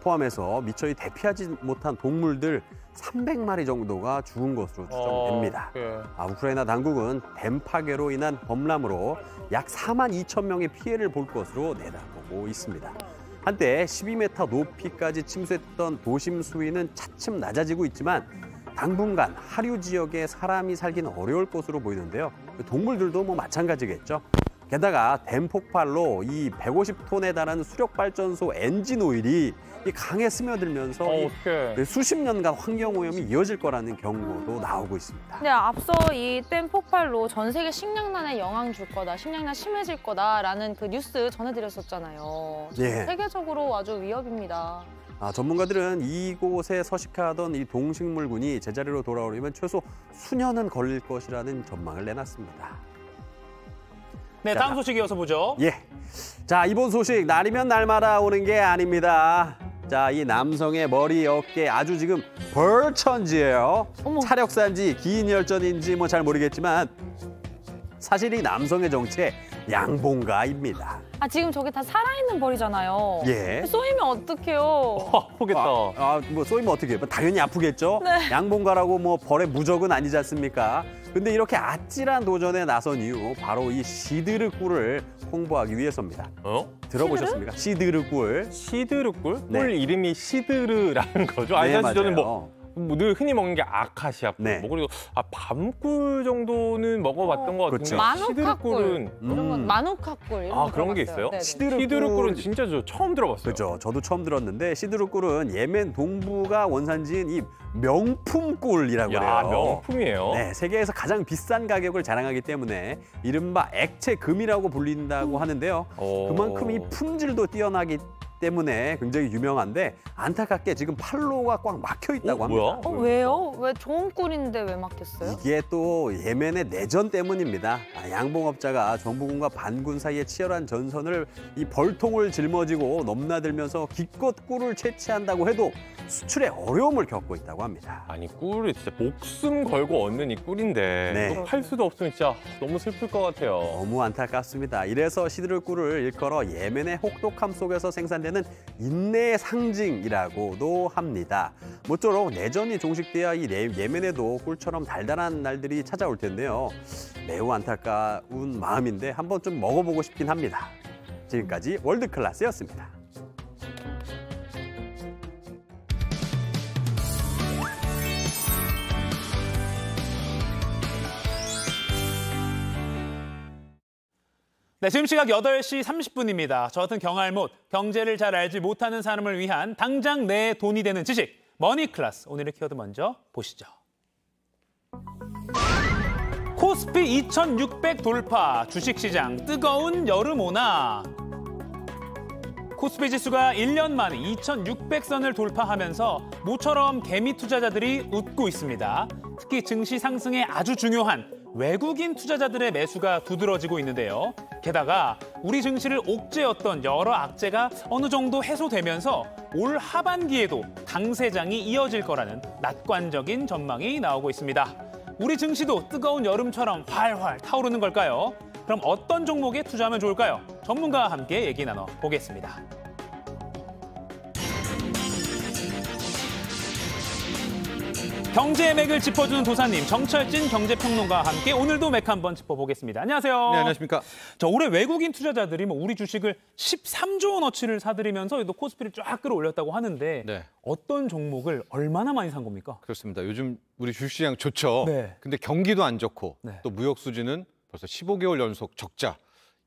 포함해서 미처 대피하지 못한 동물들 300마리 정도가 죽은 것으로 추정됩니다. 우크라이나 당국은 댐 파괴로 인한 범람으로 약 4만 2천 명의 피해를 볼 것으로 내다보고 있습니다. 한때 12m 높이까지 침수했던 도심 수위는 차츰 낮아지고 있지만 당분간 하류 지역에 사람이 살기는 어려울 것으로 보이는데요. 동물들도 마찬가지겠죠. 게다가 댐 폭발로 이 150톤에 달하는 수력발전소 엔진 오일이 이 강에 스며들면서 수십 년간 환경오염이 이어질 거라는 경고도 나오고 있습니다. 네, 앞서 이 댐 폭발로 전 세계 식량난에 영향 줄 거다, 식량난 심해질 거다라는 그 뉴스 전해드렸었잖아요. 예. 세계적으로 아주 위협입니다. 전문가들은 이곳에 서식하던 이 동식물군이 제자리로 돌아오려면 최소 수년은 걸릴 것이라는 전망을 내놨습니다. 네, 다음 소식 이어서 보죠. 예. 자, 이번 소식 날이면 날마다 오는 게 아닙니다. 자, 이 남성의 머리, 어깨 아주 지금 벌천지예요. 차력산지, 긴 혈전인지 뭐 잘 모르겠지만 사실 이 남성의 정체 양봉가입니다. 아, 지금 저게 다 살아있는 벌이잖아요. 예. 쏘이면 어떡해요? 아프겠다. 뭐 쏘이면 어떻게 해요? 당연히 아프겠죠. 네. 양봉가라고 뭐 벌의 무적은 아니지 않습니까? 근데 이렇게 아찔한 도전에 나선 이유 바로 이 시드르 꿀을 홍보하기 위해서입니다. 들어보셨습니까? 시드르 꿀. 시드르 꿀? 네. 꿀 이름이 시드르라는 거죠? 아니, 네, 사실 저는 맞아요. 늘 흔히 먹는 게 아카시아 꿀, 네. 뭐 그리고 밤꿀 정도는 먹어봤던 것 같은데 그렇죠. 마누카꿀, 이런 건 마누카꿀 이런 거 그런 게 들어봤어요. 있어요? 네네. 시드르 꿀은 진짜 저 처음 들어봤어요. 그렇죠. 저도 처음 들었는데 시드르 꿀은 예멘 동부가 원산지인 이 명품 꿀이라고 야, 그래요. 명품이에요. 네, 세계에서 가장 비싼 가격을 자랑하기 때문에 이른바 액체 금이라고 불린다고 하는데요. 그만큼 이 품질도 뛰어나기 때문에 굉장히 유명한데 안타깝게 지금 팔로가 꽉 막혀 있다고 합니다. 왜요? 왜 좋은 꿀인데 왜 막혔어요? 이게 또 예멘의 내전 때문입니다. 양봉업자가 정부군과 반군 사이의 치열한 전선을 이 벌통을 짊어지고 넘나들면서 기껏 꿀을 채취한다고 해도 수출에 어려움을 겪고 있다고 합니다. 아니, 꿀을 진짜 목숨 걸고 얻는 이 꿀인데 네. 이거 팔 수도 없으면 진짜 너무 슬플 것 같아요. 너무 안타깝습니다. 이래서 시드르 꿀을 일컬어 예멘의 혹독함 속에서 생산되는 인내의 상징이라고도 합니다. 모쪼록 내전이 종식돼야 이 예멘에도 꿀처럼 달달한 날들이 찾아올 텐데요. 매우 안타까운 마음인데 한번 좀 먹어보고 싶긴 합니다. 지금까지 월드클래스였습니다. 네, 지금 시각 8시 30분입니다. 저 같은 경알못, 경제를 잘 알지 못하는 사람을 위한 당장 내 돈이 되는 지식, 머니클래스. 오늘의 키워드 먼저 보시죠. 코스피 2600 돌파, 주식시장 뜨거운 여름 오나. 코스피 지수가 1년 만에 2600선을 돌파하면서 모처럼 개미 투자자들이 웃고 있습니다. 특히 증시 상승에 아주 중요한 외국인 투자자들의 매수가 두드러지고 있는데요. 게다가 우리 증시를 옥죄었던 여러 악재가 어느 정도 해소되면서 올 하반기에도 강세장이 이어질 거라는 낙관적인 전망이 나오고 있습니다. 우리 증시도 뜨거운 여름처럼 활활 타오르는 걸까요? 그럼 어떤 종목에 투자하면 좋을까요? 전문가와 함께 얘기 나눠보겠습니다. 경제의 맥을 짚어주는 도사님, 정철진 경제평론가와 함께 오늘도 맥 한번 짚어보겠습니다. 안녕하세요. 네, 안녕하십니까. 자, 올해 외국인 투자자들이 우리 주식을 13조 원어치를 사들이면서 또 코스피를 쫙 끌어올렸다고 하는데 네. 어떤 종목을 얼마나 많이 산 겁니까? 그렇습니다. 요즘 우리 주식시장 좋죠. 네. 근데 경기도 안 좋고 또 무역 수지는 벌써 15개월 연속 적자.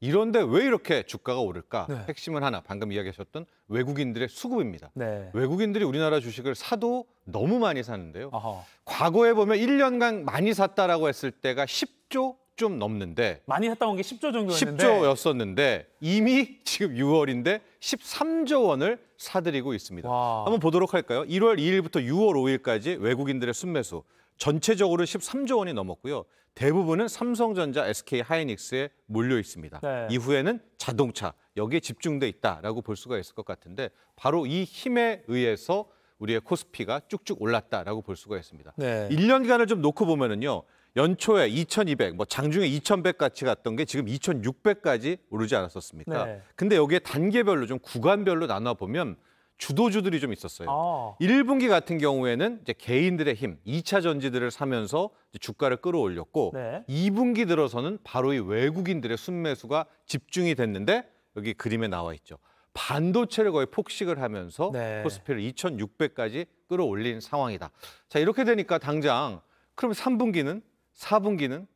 이런데 왜 이렇게 주가가 오를까? 네. 핵심은 하나, 방금 이야기하셨던 외국인들의 수급입니다. 네. 외국인들이 우리나라 주식을 사도 너무 많이 사는데요. 아하. 과거에 보면 1년간 많이 샀다라고 했을 때가 10조 좀 넘는데 많이 샀다 온 게 10조 정도였는데 10조였었는데 이미 지금 6월인데 13조 원을 사들이고 있습니다. 와. 한번 보도록 할까요? 1월 2일부터 6월 5일까지 외국인들의 순매수 전체적으로 13조 원이 넘었고요. 대부분은 삼성전자, SK하이닉스에 몰려 있습니다. 네. 이후에는 자동차, 여기에 집중돼 있다라고 볼 수가 있을 것 같은데 바로 이 힘에 의해서 우리의 코스피가 쭉쭉 올랐다라고 볼 수가 있습니다. 네. 1년간을 좀 놓고 보면은요. 연초에 2200, 장중에 2100 같이 갔던 게 지금 2600까지 오르지 않았었습니까? 네. 근데 여기에 단계별로 좀 구간별로 나눠 보면 주도주들이 좀 있었어요. 1분기 같은 경우에는 이제 개인들의 힘, 2차 전지들을 사면서 이제 주가를 끌어올렸고 네. 2분기 들어서는 바로 이 외국인들의 순매수가 집중이 됐는데 여기 그림에 나와 있죠. 반도체를 거의 폭식을 하면서 네. 코스피를 2600까지 끌어올린 상황이다. 자, 이렇게 되니까 당장 그럼 3분기는 4분기는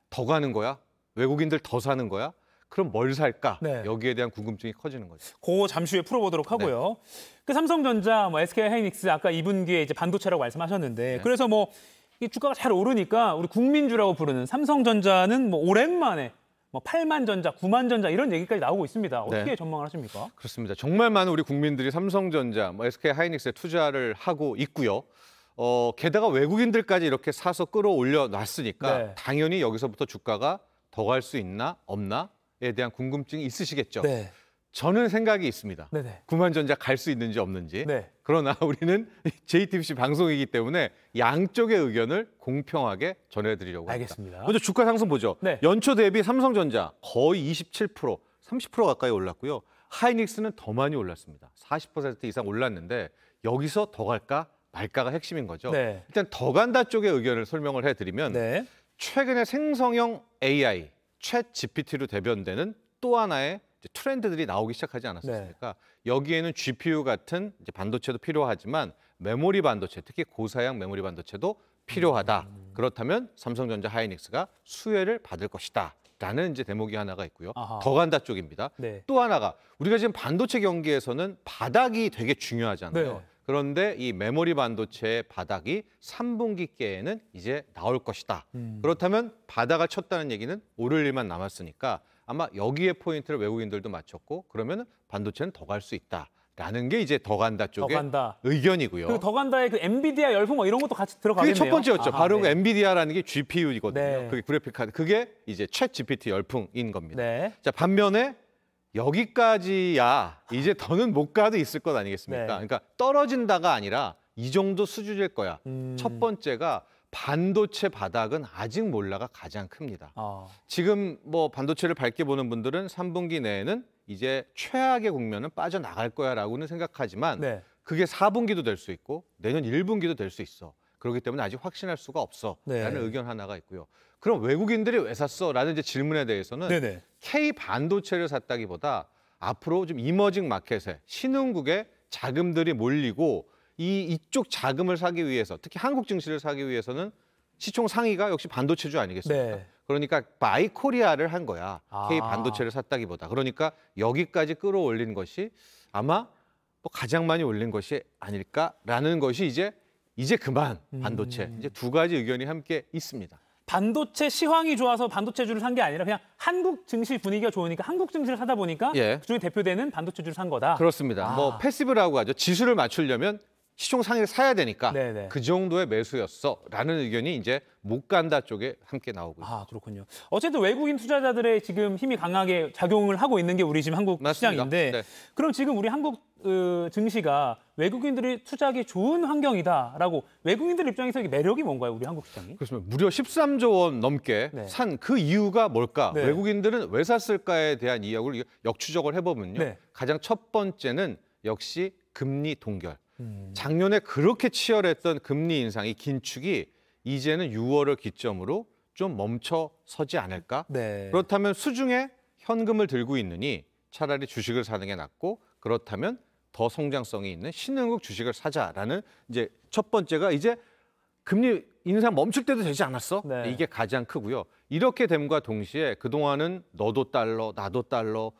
더 가는 거야? 외국인들 더 사는 거야? 그럼 뭘 살까? 네. 여기에 대한 궁금증이 커지는 거죠. 그거 잠시 후에 풀어보도록 하고요. 그 삼성전자, SK하이닉스 아까 2분기에 이제 반도체라고 말씀하셨는데 그래서 이 주가가 잘 오르니까 우리 국민주라고 부르는 삼성전자는 오랜만에 8만 전자, 9만 전자 이런 얘기까지 나오고 있습니다. 어떻게 전망을 하십니까? 그렇습니다. 정말 많은 우리 국민들이 삼성전자, SK하이닉스에 투자를 하고 있고요. 게다가 외국인들까지 이렇게 사서 끌어올려 놨으니까 당연히 여기서부터 주가가 더 갈 수 있나 없나에 대한 궁금증이 있으시겠죠. 저는 생각이 있습니다. 네네. 구만전자 갈 수 있는지 없는지. 네. 그러나 우리는 JTBC 방송이기 때문에 양쪽의 의견을 공평하게 전해드리려고 합니다. 알겠습니다. 먼저 주가 상승 보죠. 네. 연초 대비 삼성전자 거의 27%, 30% 가까이 올랐고요. 하이닉스는 더 많이 올랐습니다. 40% 이상 올랐는데 여기서 더 갈까 말까가 핵심인 거죠. 네. 일단 더 간다 쪽의 의견을 설명을 해드리면 네. 최근에 생성형 AI, 챗 GPT로 대변되는 또 하나의 트렌드들이 나오기 시작하지 않았습니까? 네. 여기에는 GPU 같은 이제 반도체도 필요하지만 메모리 반도체, 특히 고사양 메모리 반도체도 필요하다. 그렇다면 삼성전자 하이닉스가 수혜를 받을 것이다. 라는 이제 대목이 하나가 있고요. 아하. 더 간다 쪽입니다. 네. 또 하나가 우리가 지금 반도체 경기에서는 바닥이 되게 중요하잖아요. 네. 그런데 이 메모리 반도체의 바닥이 3분기께에는 이제 나올 것이다. 그렇다면 바닥을 쳤다는 얘기는 오를 일만 남았으니까 아마 여기에 포인트를 외국인들도 맞췄고 그러면 반도체는 더 갈 수 있다라는 게 이제 더 간다 쪽의 의견이고요. 그 더 간다의 그 엔비디아 열풍 뭐 이런 것도 같이 들어가겠네요. 그게 첫 번째였죠. 아하, 바로 네. 그 엔비디아라는 게 GPU이거든요. 네. 그게 그래픽 카드. 그게 이제 챗 GPT 열풍인 겁니다. 네. 자, 반면에 여기까지야 이제 더는 못 가도 있을 것 아니겠습니까? 네. 그러니까 떨어진다가 아니라 이 정도 수준일 거야. 첫 번째가 반도체 바닥은 아직 몰라가 가장 큽니다. 지금 뭐 반도체를 밝게 보는 분들은 3분기 내에는 이제 최악의 국면은 빠져나갈 거야라고는 생각하지만 네. 그게 4분기도 될 수 있고 내년 1분기도 될 수 있어. 그렇기 때문에 아직 확신할 수가 없어. 네. 라는 의견 하나가 있고요. 그럼 외국인들이 왜 샀어? 라는 이제 질문에 대해서는 네네. K 반도체를 샀다기보다 앞으로 좀 이머징 마켓에 신흥국에 자금들이 몰리고 이쪽 자금을 사기 위해서 특히 한국 증시를 사기 위해서는 시총 상위가 역시 반도체주 아니겠습니까? 네. 그러니까 바이 코리아를 한 거야. 아. K 반도체를 샀다기보다. 그러니까 여기까지 끌어올린 것이 아마 뭐 가장 많이 올린 것이 아닐까라는 것이 이제 그만 반도체. 이제 두 가지 의견이 함께 있습니다. 반도체 시황이 좋아서 반도체주를 산 게 아니라 그냥 한국 증시 분위기가 좋으니까 한국 증시를 사다 보니까 예. 그중에 대표되는 반도체주를 산 거다. 그렇습니다. 뭐 패시브라고 하죠. 지수를 맞추려면 시총 상위를 사야 되니까 네네. 그 정도의 매수였어라는 의견이 이제 못 간다 쪽에 함께 나오고 있습니다. 아, 그렇군요. 어쨌든 외국인 투자자들의 지금 힘이 강하게 작용을 하고 있는 게 우리 지금 한국 맞습니다. 시장인데 네. 그럼 지금 우리 한국 증시가 외국인들이 투자하기 좋은 환경이다라고 외국인들 입장에서 이게 매력이 뭔가요, 우리 한국 시장이? 그렇습니다. 무려 13조 원 넘게 네. 산 그 이유가 뭘까? 네. 외국인들은 왜 샀을까에 대한 이야기를 역추적을 해보면요. 네. 가장 첫 번째는 역시 금리 동결. 작년에 그렇게 치열했던 금리 인상이 긴축이 이제는 6월을 기점으로 좀 멈춰서지 않을까? 네. 그렇다면 수중에 현금을 들고 있느니 차라리 주식을 사는 게 낫고 그렇다면 더 성장성이 있는 신흥국 주식을 사자라는 이제 첫 번째가 이제 금리 인상 멈출 때도 되지 않았어? 네. 이게 가장 크고요. 이렇게 됨과 동시에 그동안은 너도 달러, 나도 달러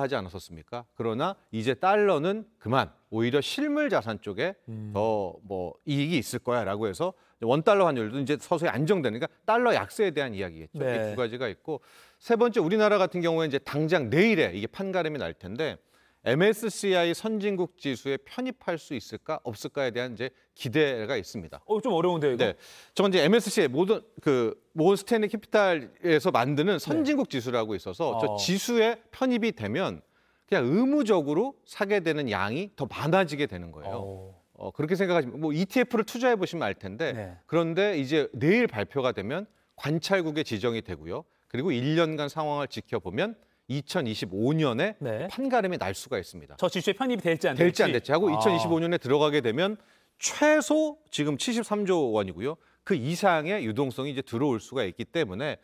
하지 않았었습니까? 그러나 이제 달러는 그만 오히려 실물 자산 쪽에 더 뭐 이익이 있을 거야라고 해서 원달러 환율도 이제 서서히 안정되는 그러니까 달러 약세에 대한 이야기겠죠. 네. 이 두 가지가 있고 세 번째 우리나라 같은 경우에 이제 당장 내일에 이게 판가름이 날 텐데 MSCI 선진국 지수에 편입할 수 있을까 없을까에 대한 이제 기대가 있습니다. 좀 어려운데요, 이거? 네, 저건 이제 MSCI 모든 모건 스탠리 캐피탈에서 만드는 선진국 지수라고 있어서 저 지수에 편입이 되면 그냥 의무적으로 사게 되는 양이 더 많아지게 되는 거예요. 그렇게 생각하시면 뭐 ETF를 투자해 보시면 알 텐데 네. 그런데 이제 내일 발표가 되면 관찰국에 지정이 되고요. 그리고 1년간 상황을 지켜보면 2025년에 네. 판가름이 날 수가 있습니다. 저 지수에 편입이 될지 안 될지. 될지 안 될지 하고 2025년에 들어가게 되면 최소 지금 73조 원이고요. 그 이상의 유동성이 이제 들어올 수가 있기 때문에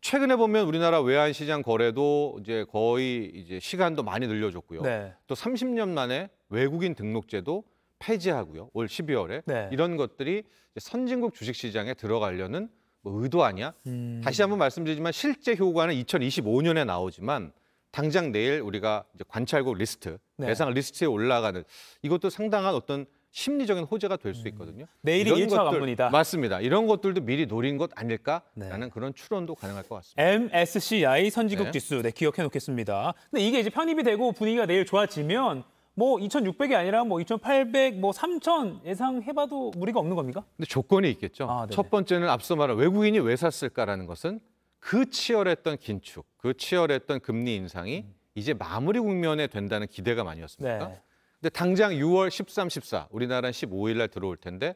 최근에 보면 우리나라 외환 시장 거래도 이제 거의 이제 시간도 많이 늘려줬고요. 네. 또 30년 만에 외국인 등록제도 폐지하고요. 올 12월에 네. 이런 것들이 이제 선진국 주식 시장에 들어가려는 뭐 의도 아니야? 다시 한번 말씀드리지만 실제 효과는 2025년에 나오지만 당장 내일 우리가 이제 관찰국 리스트, 네. 대상 리스트에 올라가는 이것도 상당한 어떤 심리적인 호재가 될 수 있거든요. 내일이 이런 1차 것들, 관문이다. 맞습니다. 이런 것들도 미리 노린 것 아닐까라는 그런 추론도 가능할 것 같습니다. MSCI 선진국 네. 지수 기억해 놓겠습니다. 근데 이게 이제 편입이 되고 분위기가 내일 좋아지면 뭐 2,600이 아니라 뭐 2,800, 뭐 3,000 예상해봐도 무리가 없는 겁니까? 근데 조건이 있겠죠. 첫 번째는 앞서 말한 외국인이 왜 샀을까라는 것은 그 치열했던 긴축, 그 치열했던 금리 인상이 이제 마무리 국면에 된다는 기대가 많이었습니까? 네. 근데 당장 6월 13, 14, 우리나라는 15일 날 들어올 텐데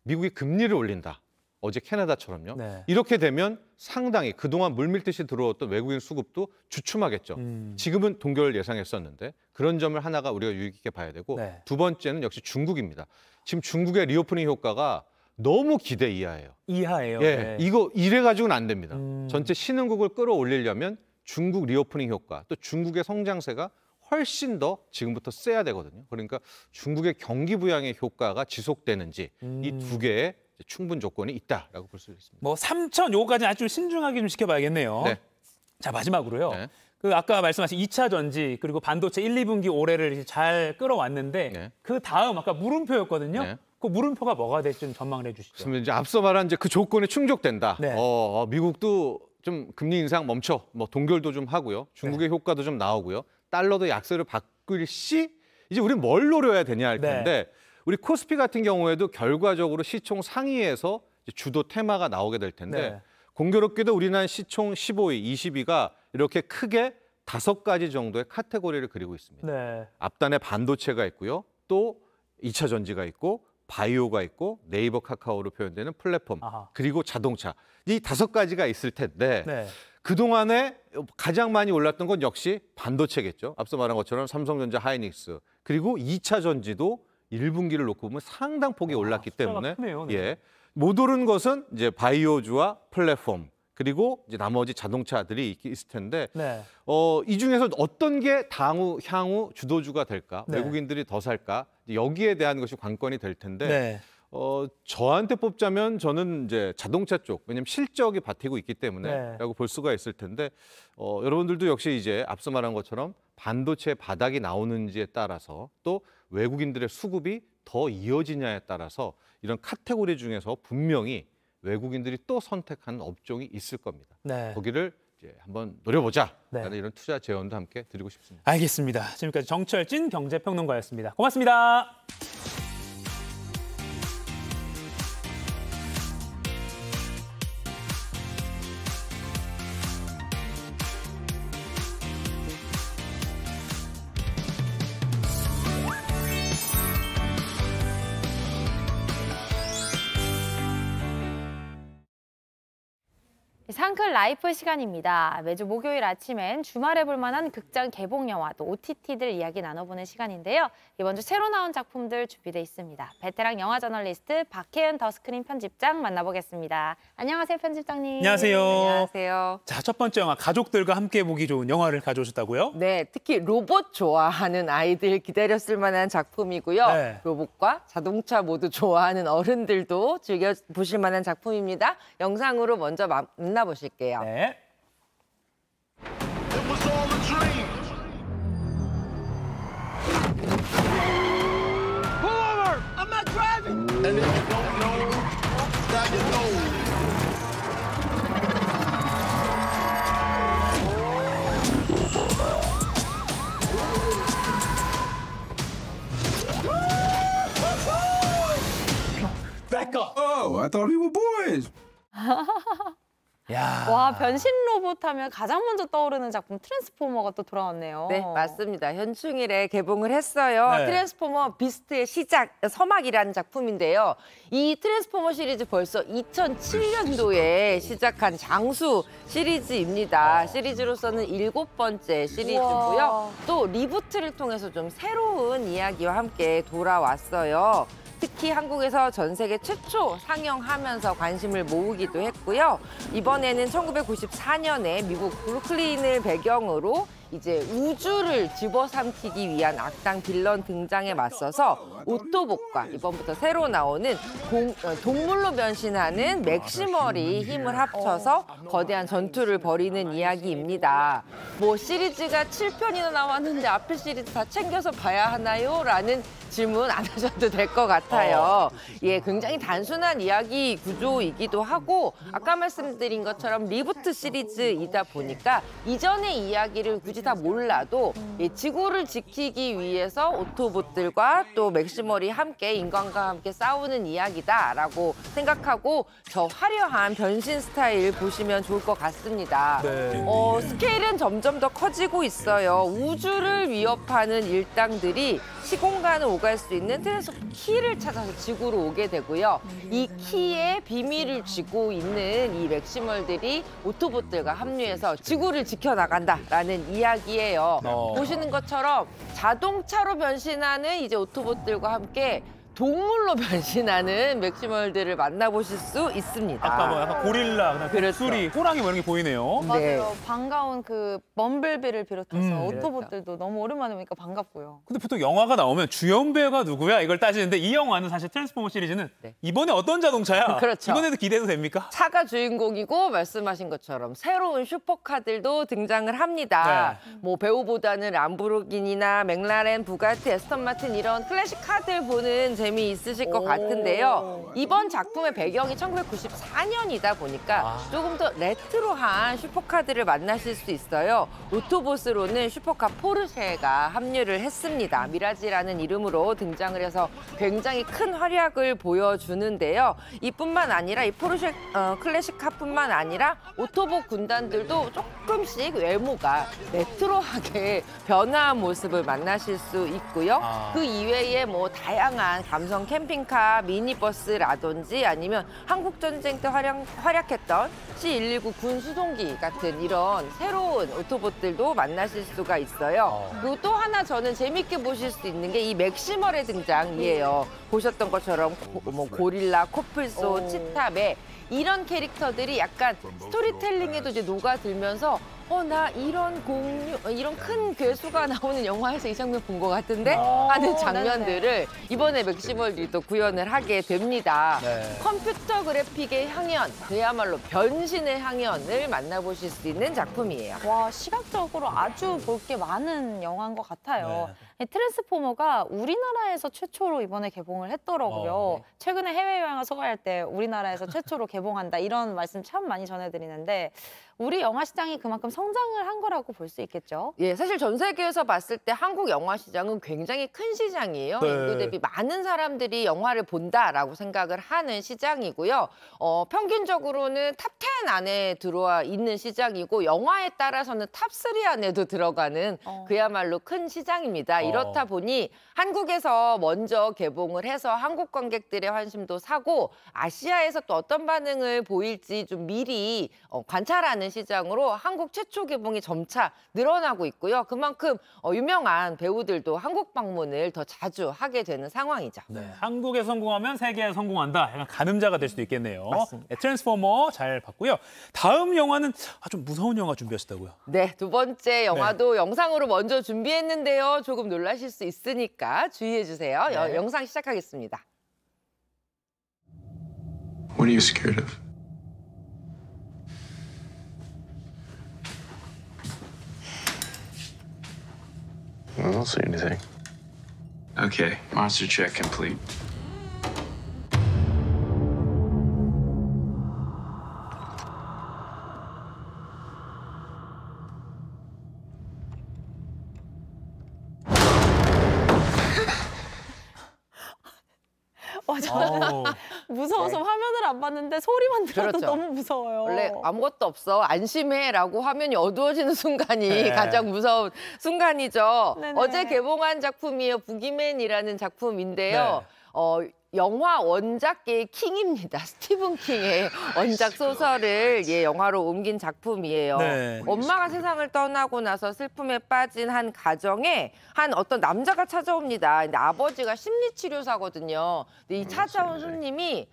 미국이 금리를 올린다. 어제 캐나다처럼요. 네. 이렇게 되면 상당히 그동안 물밀듯이 들어왔던 외국인 수급도 주춤하겠죠. 지금은 동결 예상했었는데 그런 점을 하나가 우리가 유의 깊게 봐야 되고 네. 두 번째는 역시 중국입니다. 지금 중국의 리오프닝 효과가 너무 기대 이하예요. 이하예요. 예, 네. 이거 이래가지고는 안 됩니다. 전체 신흥국을 끌어올리려면 중국 리오프닝 효과 또 중국의 성장세가 훨씬 더 지금부터 세야 되거든요. 그러니까 중국의 경기 부양의 효과가 지속되는지 이 두 개의 충분 조건이 있다라고 볼 수 있습니다. 뭐 3천 요거까지는 아주 신중하게 좀 지켜봐야겠네요. 네. 자, 마지막으로요. 네. 그 아까 말씀하신 2차 전지 그리고 반도체 1, 2분기 올해를 잘 끌어왔는데 네. 그 다음 아까 물음표였거든요. 네. 그 물음표가 뭐가 될지 좀 전망을 해주시죠. 그렇습니다. 이제 앞서 말한 이제 그 조건에 충족된다. 네. 미국도 좀 금리 인상 멈춰, 뭐 동결도 좀 하고요. 중국의 효과도 좀 나오고요. 달러도 약세를 바꿀 시 이제 우리 뭘 노려야 되냐 할 텐데 우리 코스피 같은 경우에도 결과적으로 시총 상위에서 이제 주도 테마가 나오게 될 텐데 공교롭게도 우리나라 시총 15위, 20위가 이렇게 크게 5가지 정도의 카테고리를 그리고 있습니다. 네. 앞단에 반도체가 있고요. 또 2차 전지가 있고 바이오가 있고 네이버 카카오로 표현되는 플랫폼 그리고 자동차 이 5가지가 있을 텐데 그동안에 가장 많이 올랐던 건 역시 반도체겠죠. 앞서 말한 것처럼 삼성전자, 하이닉스 그리고 2차 전지도 1분기를 놓고 보면 상당 폭이 올랐기 때문에 크네요. 네. 예, 못 오른 것은 이제 바이오주와 플랫폼 그리고 이제 나머지 자동차들이 있을 텐데 이 중에서 어떤 게 향후 주도주가 될까? 외국인들이 더 살까? 여기에 대한 것이 관건이 될 텐데 저한테 뽑자면 저는 이제 자동차 쪽 왜냐하면 실적이 버티고 있기 때문에라고 볼 수가 있을 텐데 여러분들도 역시 이제 앞서 말한 것처럼 반도체 바닥이 나오는지에 따라서 또 외국인들의 수급이 더 이어지냐에 따라서 이런 카테고리 중에서 분명히 외국인들이 또 선택하는 업종이 있을 겁니다. 거기를 이제 한번 노려보자. 라는 이런 투자 제언도 함께 드리고 싶습니다. 알겠습니다. 지금까지 정철진 경제평론가였습니다. 고맙습니다. 상클 라이프 시간입니다. 매주 목요일 아침엔 주말에 볼 만한 극장 개봉 영화 또 OTT들 이야기 나눠보는 시간인데요. 이번 주 새로 나온 작품들 준비돼 있습니다. 베테랑 영화 저널리스트 박혜은 더스크린 편집장 만나보겠습니다. 안녕하세요, 편집장님. 안녕하세요. 안녕하세요. 자, 첫 번째 영화 가족들과 함께 보기 좋은 영화를 가져오셨다고요? 네, 특히 로봇 좋아하는 아이들 기다렸을 만한 작품이고요. 로봇과 자동차 모두 좋아하는 어른들도 즐겨 보실 만한 작품입니다. 영상으로 먼저 만나보실게요. 네. Back up. Oh, I thought we were boys. 와, 변신 로봇 하면 가장 먼저 떠오르는 작품 트랜스포머가 또 돌아왔네요. 네, 맞습니다. 현충일에 개봉을 했어요. 네. 트랜스포머 비스트의 시작, 서막이라는 작품인데요. 이 트랜스포머 시리즈 벌써 2007년도에 시작한 장수 시리즈입니다. 시리즈로서는 7번째 시리즈고요. 우와. 또 리부트를 통해서 좀 새로운 이야기와 함께 돌아왔어요. 특히 한국에서 전 세계 최초 상영하면서 관심을 모으기도 했고요. 이번에는 1994년에 미국 브루클린을 배경으로 이제 우주를 집어삼키기 위한 악당 빌런 등장에 맞서서 오토봇과 이번부터 새로 나오는 동물로 변신하는 맥시멀이 힘을 합쳐서 거대한 전투를 벌이는 이야기입니다. 뭐 시리즈가 7편이나 나왔는데 앞에 시리즈 다 챙겨서 봐야 하나요? 라는 질문 안 하셔도 될 것 같아요. 예, 굉장히 단순한 이야기 구조이기도 하고 아까 말씀드린 것처럼 리부트 시리즈이다 보니까 이전의 이야기를 굳이 뭔지 다 몰라도 이 지구를 지키기 위해서 오토봇들과 또 맥시멀이 함께 인간과 함께 싸우는 이야기다라고 생각하고 저 화려한 변신 스타일 보시면 좋을 것 같습니다. 네. 스케일은 점점 더 커지고 있어요. 우주를 위협하는 일당들이 시공간을 오갈 수 있는 트랜스포머 키를 찾아서 지구로 오게 되고요. 이 키에 비밀을 쥐고 있는 이 맥시멀들이 오토봇들과 합류해서 지구를 지켜나간다라는 이야기예요. 보시는 것처럼 자동차로 변신하는 이제 오토봇들과 함께 동물로 변신하는 맥시멀들을 만나보실 수 있습니다. 아까 뭐 약간 고릴라, 그다음에 수리, 호랑이 뭐 이런 게 보이네요. 맞아요. 반가운 그 범블비를 비롯해서 그렇죠. 오토봇들도 너무 오랜만에 보니까 반갑고요. 근데 보통 영화가 나오면 주연 배우가 누구야 이걸 따지는데 이 영화는 사실 트랜스포머 시리즈는 이번에 어떤 자동차야? 그렇죠. 이번에도 기대도 됩니까? 차가 주인공이고 말씀하신 것처럼 새로운 슈퍼카들도 등장을 합니다. 뭐 배우보다는 람보르기니나 맥라렌, 부가티, 에스턴 마틴 이런 클래식 카들 보는 재미 있으실 것 같은데요. 이번 작품의 배경이 1994년이다 보니까 조금 더 레트로한 슈퍼카들을 만나실 수 있어요. 오토봇으로는 슈퍼카 포르쉐가 합류를 했습니다. 미라지라는 이름으로 등장을 해서 굉장히 큰 활약을 보여주는데요. 이뿐만 아니라 이 포르쉐 클래식카뿐만 아니라 오토봇 군단들도 조금씩 외모가 레트로하게 변화한 모습을 만나실 수 있고요. 그 이외에 뭐 다양한 감성 캠핑카, 미니버스라든지 아니면 한국전쟁 때 활약했던 C-119 군 수송기 같은 이런 새로운 오토봇들도 만나실 수가 있어요. 그리고 또 하나 저는 재밌게 보실 수 있는 게 이 맥시멀의 등장이에요. 보셨던 것처럼 뭐 고릴라, 코뿔소, 치타베 이런 캐릭터들이 약간 스토리텔링에도 이제 녹아들면서 나 이런 이런 큰 괴수가 나오는 영화에서 이 장면 본 것 같은데 하는 장면들을 이번에 맥시멀들이 또 구현을 하게 됩니다. 컴퓨터 그래픽의 향연, 그야말로 변신의 향연을 만나보실 수 있는 작품이에요. 와, 시각적으로 아주 볼 게 많은 영화인 것 같아요. 트랜스포머가 우리나라에서 최초로 이번에 개봉을 했더라고요. 최근에 해외여행을 소개할 때 우리나라에서 최초로 개봉한다 이런 말씀 참 많이 전해드리는데 우리 영화 시장이 그만큼 성장을 한 거라고 볼 수 있겠죠? 예, 사실 전 세계에서 봤을 때 한국 영화 시장은 굉장히 큰 시장이에요. 인구 대비 많은 사람들이 영화를 본다라고 생각을 하는 시장이고요. 평균적으로는 탑10 안에 들어와 있는 시장이고 영화에 따라서는 탑3 안에도 들어가는 그야말로 큰 시장입니다. 이렇다 보니 한국에서 먼저 개봉을 해서 한국 관객들의 관심도 사고 아시아에서 또 어떤 반응을 보일지 좀 미리 관찰하는 시장으로 한국 최초 개봉이 점차 늘어나고 있고요. 그만큼 유명한 배우들도 한국 방문을 더 자주 하게 되는 상황이죠. 한국에 성공하면 세계에 성공한다. 약간 가늠자가 될 수도 있겠네요. 맞습니다. 트랜스포머 잘 봤고요. 다음 영화는 좀 무서운 영화 준비하셨다고요? 네, 두 번째 영화도 영상으로 먼저 준비했는데요. 조금 놀라실 수 있으니까 주의해 주세요. 영상 시작하겠습니다. What are you scared of? I don't see anything. Okay, monster check complete. 저는 무서워서 화면을 안 봤는데 소리만 들어도 너무 무서워요. 원래 아무것도 없어, 안심해라고 화면이 어두워지는 순간이 가장 무서운 순간이죠. 어제 개봉한 작품이에요. 부기맨이라는 작품인데요. 영화 원작계의 킹입니다. 스티븐 킹의 원작 소설을 영화로 옮긴 작품이에요. 엄마가 세상을 떠나고 나서 슬픔에 빠진 한 가정에 한 어떤 남자가 찾아옵니다. 근데 아버지가 심리치료사거든요. 근데 이 찾아온 손님이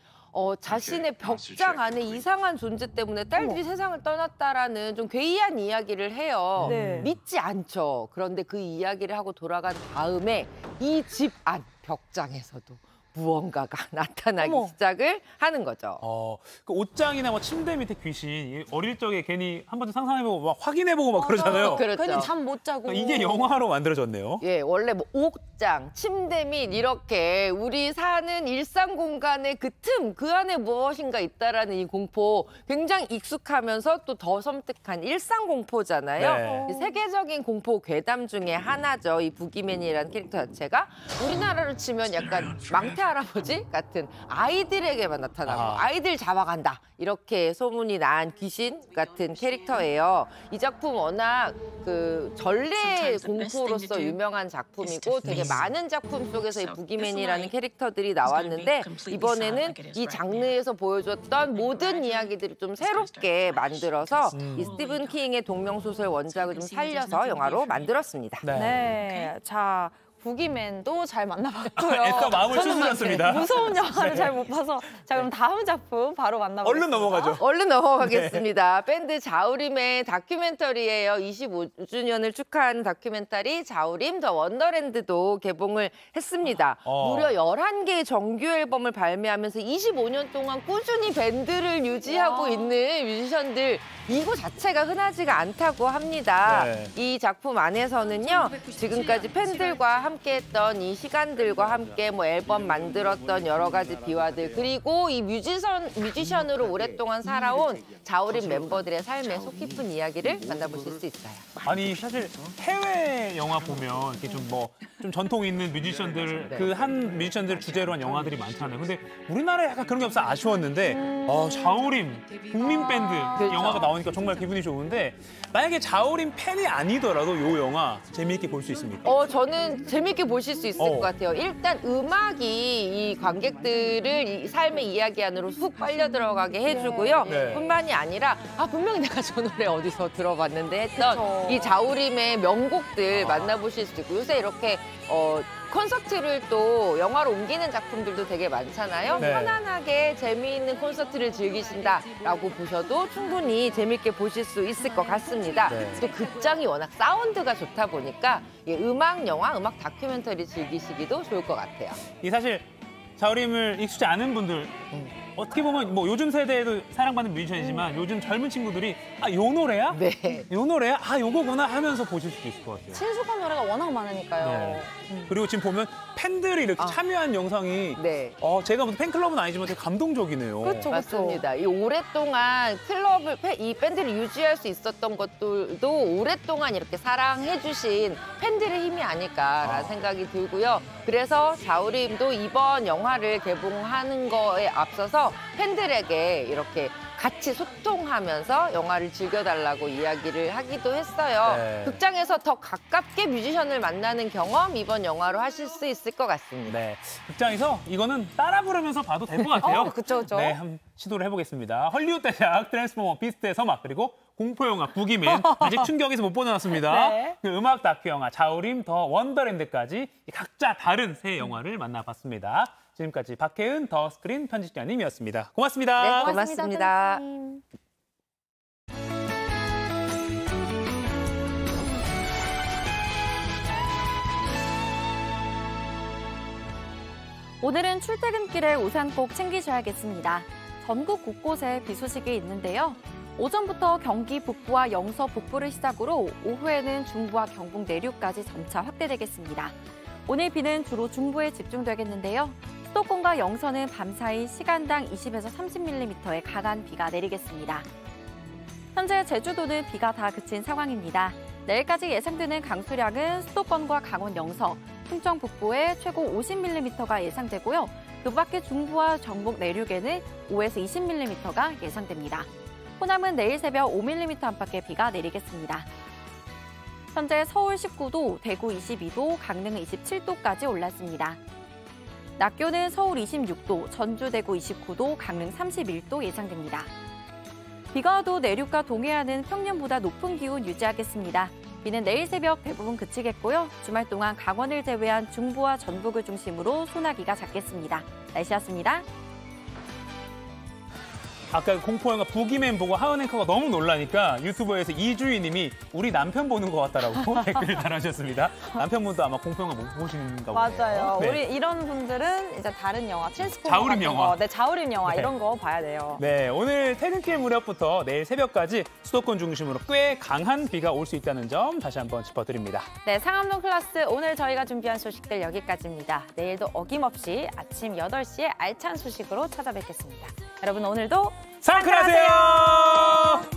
자신의 벽장 안에 이상한 존재 때문에 딸들이 세상을 떠났다라는 좀 괴이한 이야기를 해요. 믿지 않죠. 그런데 그 이야기를 하고 돌아간 다음에 이 집 안 벽장에서도 무언가가 나타나기 시작을 하는 거죠. 그 옷장이나 뭐 침대 밑에 귀신 어릴 적에 괜히 한 번도 상상해보고 막 확인해보고 막 그러잖아요. 그렇죠. 괜히 잠 못 자고. 이게 영화로 만들어졌네요. 예, 원래 뭐 옥장, 침대 및 이렇게 우리 사는 일상 공간의 그 틈, 그 안에 무엇인가 있다라는 이 공포 굉장히 익숙하면서 또 더 섬뜩한 일상 공포잖아요. 네. 세계적인 공포 괴담 중에 하나죠. 이 부기맨이라는 캐릭터 자체가 우리나라로 치면 약간 망태 할아버지 같은 아이들에게만 나타나고 아이들 잡아간다 이렇게 소문이 난 귀신 같은 캐릭터예요. 이 작품 워낙 그 전래 공포로서 유명한 작품이고 되게 많은 작품 속에서 이 부기맨이라는 캐릭터들이 나왔는데 이번에는 이 장르에서 보여줬던 모든 이야기들을 좀 새롭게 만들어서 이 스티븐 킹의 동명소설 원작을 좀 살려서 영화로 만들었습니다. 네. 자, 부기맨도 잘 만나봤고요. 애써 마음을 추스렸습니다. 무서운 영화를 잘 못 봐서 자 그럼 다음 작품 바로 만나보겠습니다. 얼른 넘어가죠. 얼른 넘어가겠습니다. 밴드 자우림의 다큐멘터리예요. 25주년을 축하하는 다큐멘터리 자우림 더 원더랜드도 개봉을 했습니다. 무려 11개의 정규 앨범을 발매하면서 25년 동안 꾸준히 밴드를 유지하고 있는 뮤지션들 이거 자체가 흔하지가 않다고 합니다. 네. 이 작품 안에서는요. 지금까지 팬들과 함께했던 이 시간들과 함께 뭐 앨범 만들었던 여러 가지 비화들 그리고 이 뮤지션으로 오랫동안 살아온 자우림 멤버들의 삶의 속 깊은 이야기를 만나보실 수 있어요. 아니 사실 해외 영화 보면 이렇게 좀 전통 있는 뮤지션들 그 한 뮤지션들 주제로 한 영화들이 많잖아요. 근데 우리나라에 약간 그런 게 없어 아쉬웠는데 자우림 국민 밴드 영화가 나오니까 정말 기분이 좋은데 만약에 자우림 팬이 아니더라도 이 영화 재미있게 볼 수 있습니까? 저는 재미있게 보실 수 있을 것 같아요. 일단 음악이 이 관객들을 이 삶의 이야기 안으로 훅 빨려 들어가게 해주고요. 네. 뿐만이 아니라 분명히 내가 저 노래 어디서 들어봤는데 했던 이 자우림의 명곡들 만나보실 수 있고 요새 이렇게 콘서트를 또 영화로 옮기는 작품들도 되게 많잖아요. 네. 편안하게 재미있는 콘서트를 즐기신다라고 보셔도 충분히 재미있게 보실 수 있을 것 같습니다. 네. 또 극장이 워낙 사운드가 좋다 보니까 음악 영화, 음악 다큐멘터리 즐기시기도 좋을 것 같아요. 이 사실 자우림을 익숙지 않은 분들 어떻게 보면 뭐 요즘 세대에도 사랑받는 뮤지션이지만 요즘 젊은 친구들이 요 노래야? 네. 요 노래야? 요거구나 하면서 보실 수도 있을 것 같아요. 친숙한 노래가 워낙 많으니까요. 네. 그리고 지금 보면 팬들이 이렇게 참여한 영상이 제가 무슨 팬클럽은 아니지만 되게 감동적이네요. 그렇죠, 맞습니다. 이 오랫동안 이 밴드를 유지할 수 있었던 것들도 오랫동안 이렇게 사랑해주신 팬들의 힘이 아닐까라는 생각이 들고요. 그래서 자우림도 이번 영화를 개봉하는 거에 앞서서 팬들에게 이렇게 같이 소통하면서 영화를 즐겨달라고 이야기를 하기도 했어요. 네. 극장에서 더 가깝게 뮤지션을 만나는 경험 이번 영화로 하실 수 있을 것 같습니다. 네, 극장에서 이거는 따라 부르면서 봐도 될 것 같아요. 그쵸. 네, 한번 시도를 해보겠습니다. 헐리우드 대작 트랜스포머 비스트의 서막 그리고 공포영화 부기맨 아직 충격에서 못 보내놨습니다. 네. 그 음악 다큐영화 자우림 더 원더랜드까지 각자 다른 새 영화를 만나봤습니다. 지금까지 박혜은 더 스크린 편집장님이었습니다. 고맙습니다. 네, 고맙습니다. 오늘은 출퇴근길에 우산 꼭 챙기셔야겠습니다. 전국 곳곳에 비 소식이 있는데요. 오전부터 경기 북부와 영서 북부를 시작으로 오후에는 중부와 경북 내륙까지 점차 확대되겠습니다. 오늘 비는 주로 중부에 집중되겠는데요. 수도권과 영서는 밤사이 시간당 20에서 30mm의 강한 비가 내리겠습니다. 현재 제주도는 비가 다 그친 상황입니다. 내일까지 예상되는 강수량은 수도권과 강원 영서, 충청 북부에 최고 50mm가 예상되고요. 그 밖에 중부와 전북 내륙에는 5에서 20mm가 예상됩니다. 호남은 내일 새벽 5mm 안팎의 비가 내리겠습니다. 현재 서울 19도, 대구 22도, 강릉 27도까지 올랐습니다. 낮 기온은 서울 26도, 전주, 대구 29도, 강릉 31도 예상됩니다. 비가 와도 내륙과 동해안은 평년보다 높은 기온 유지하겠습니다. 비는 내일 새벽 대부분 그치겠고요. 주말 동안 강원을 제외한 중부와 전북을 중심으로 소나기가 잦겠습니다. 날씨였습니다. 아까 공포영화 부기맨 보고 하은 앵커가 너무 놀라니까 유튜버에서 이주희님이 우리 남편 보는 것 같다라고 댓글 달아주셨습니다. 남편분도 아마 공포영화 못 보시는가 보네요. 맞아요. 네. 우리 이런 분들은 이제 다른 영화, 트랜스포머 자우림 같은 영화. 거, 네, 자우림 영화 네. 이런 거 봐야 돼요. 네, 오늘 퇴근길 무렵부터 내일 새벽까지 수도권 중심으로 꽤 강한 비가 올 수 있다는 점 다시 한번 짚어드립니다. 네, 상암동 클라스 오늘 저희가 준비한 소식들 여기까지입니다. 내일도 어김없이 아침 8시에 알찬 소식으로 찾아뵙겠습니다. 여러분 오늘도 상쾌하세요.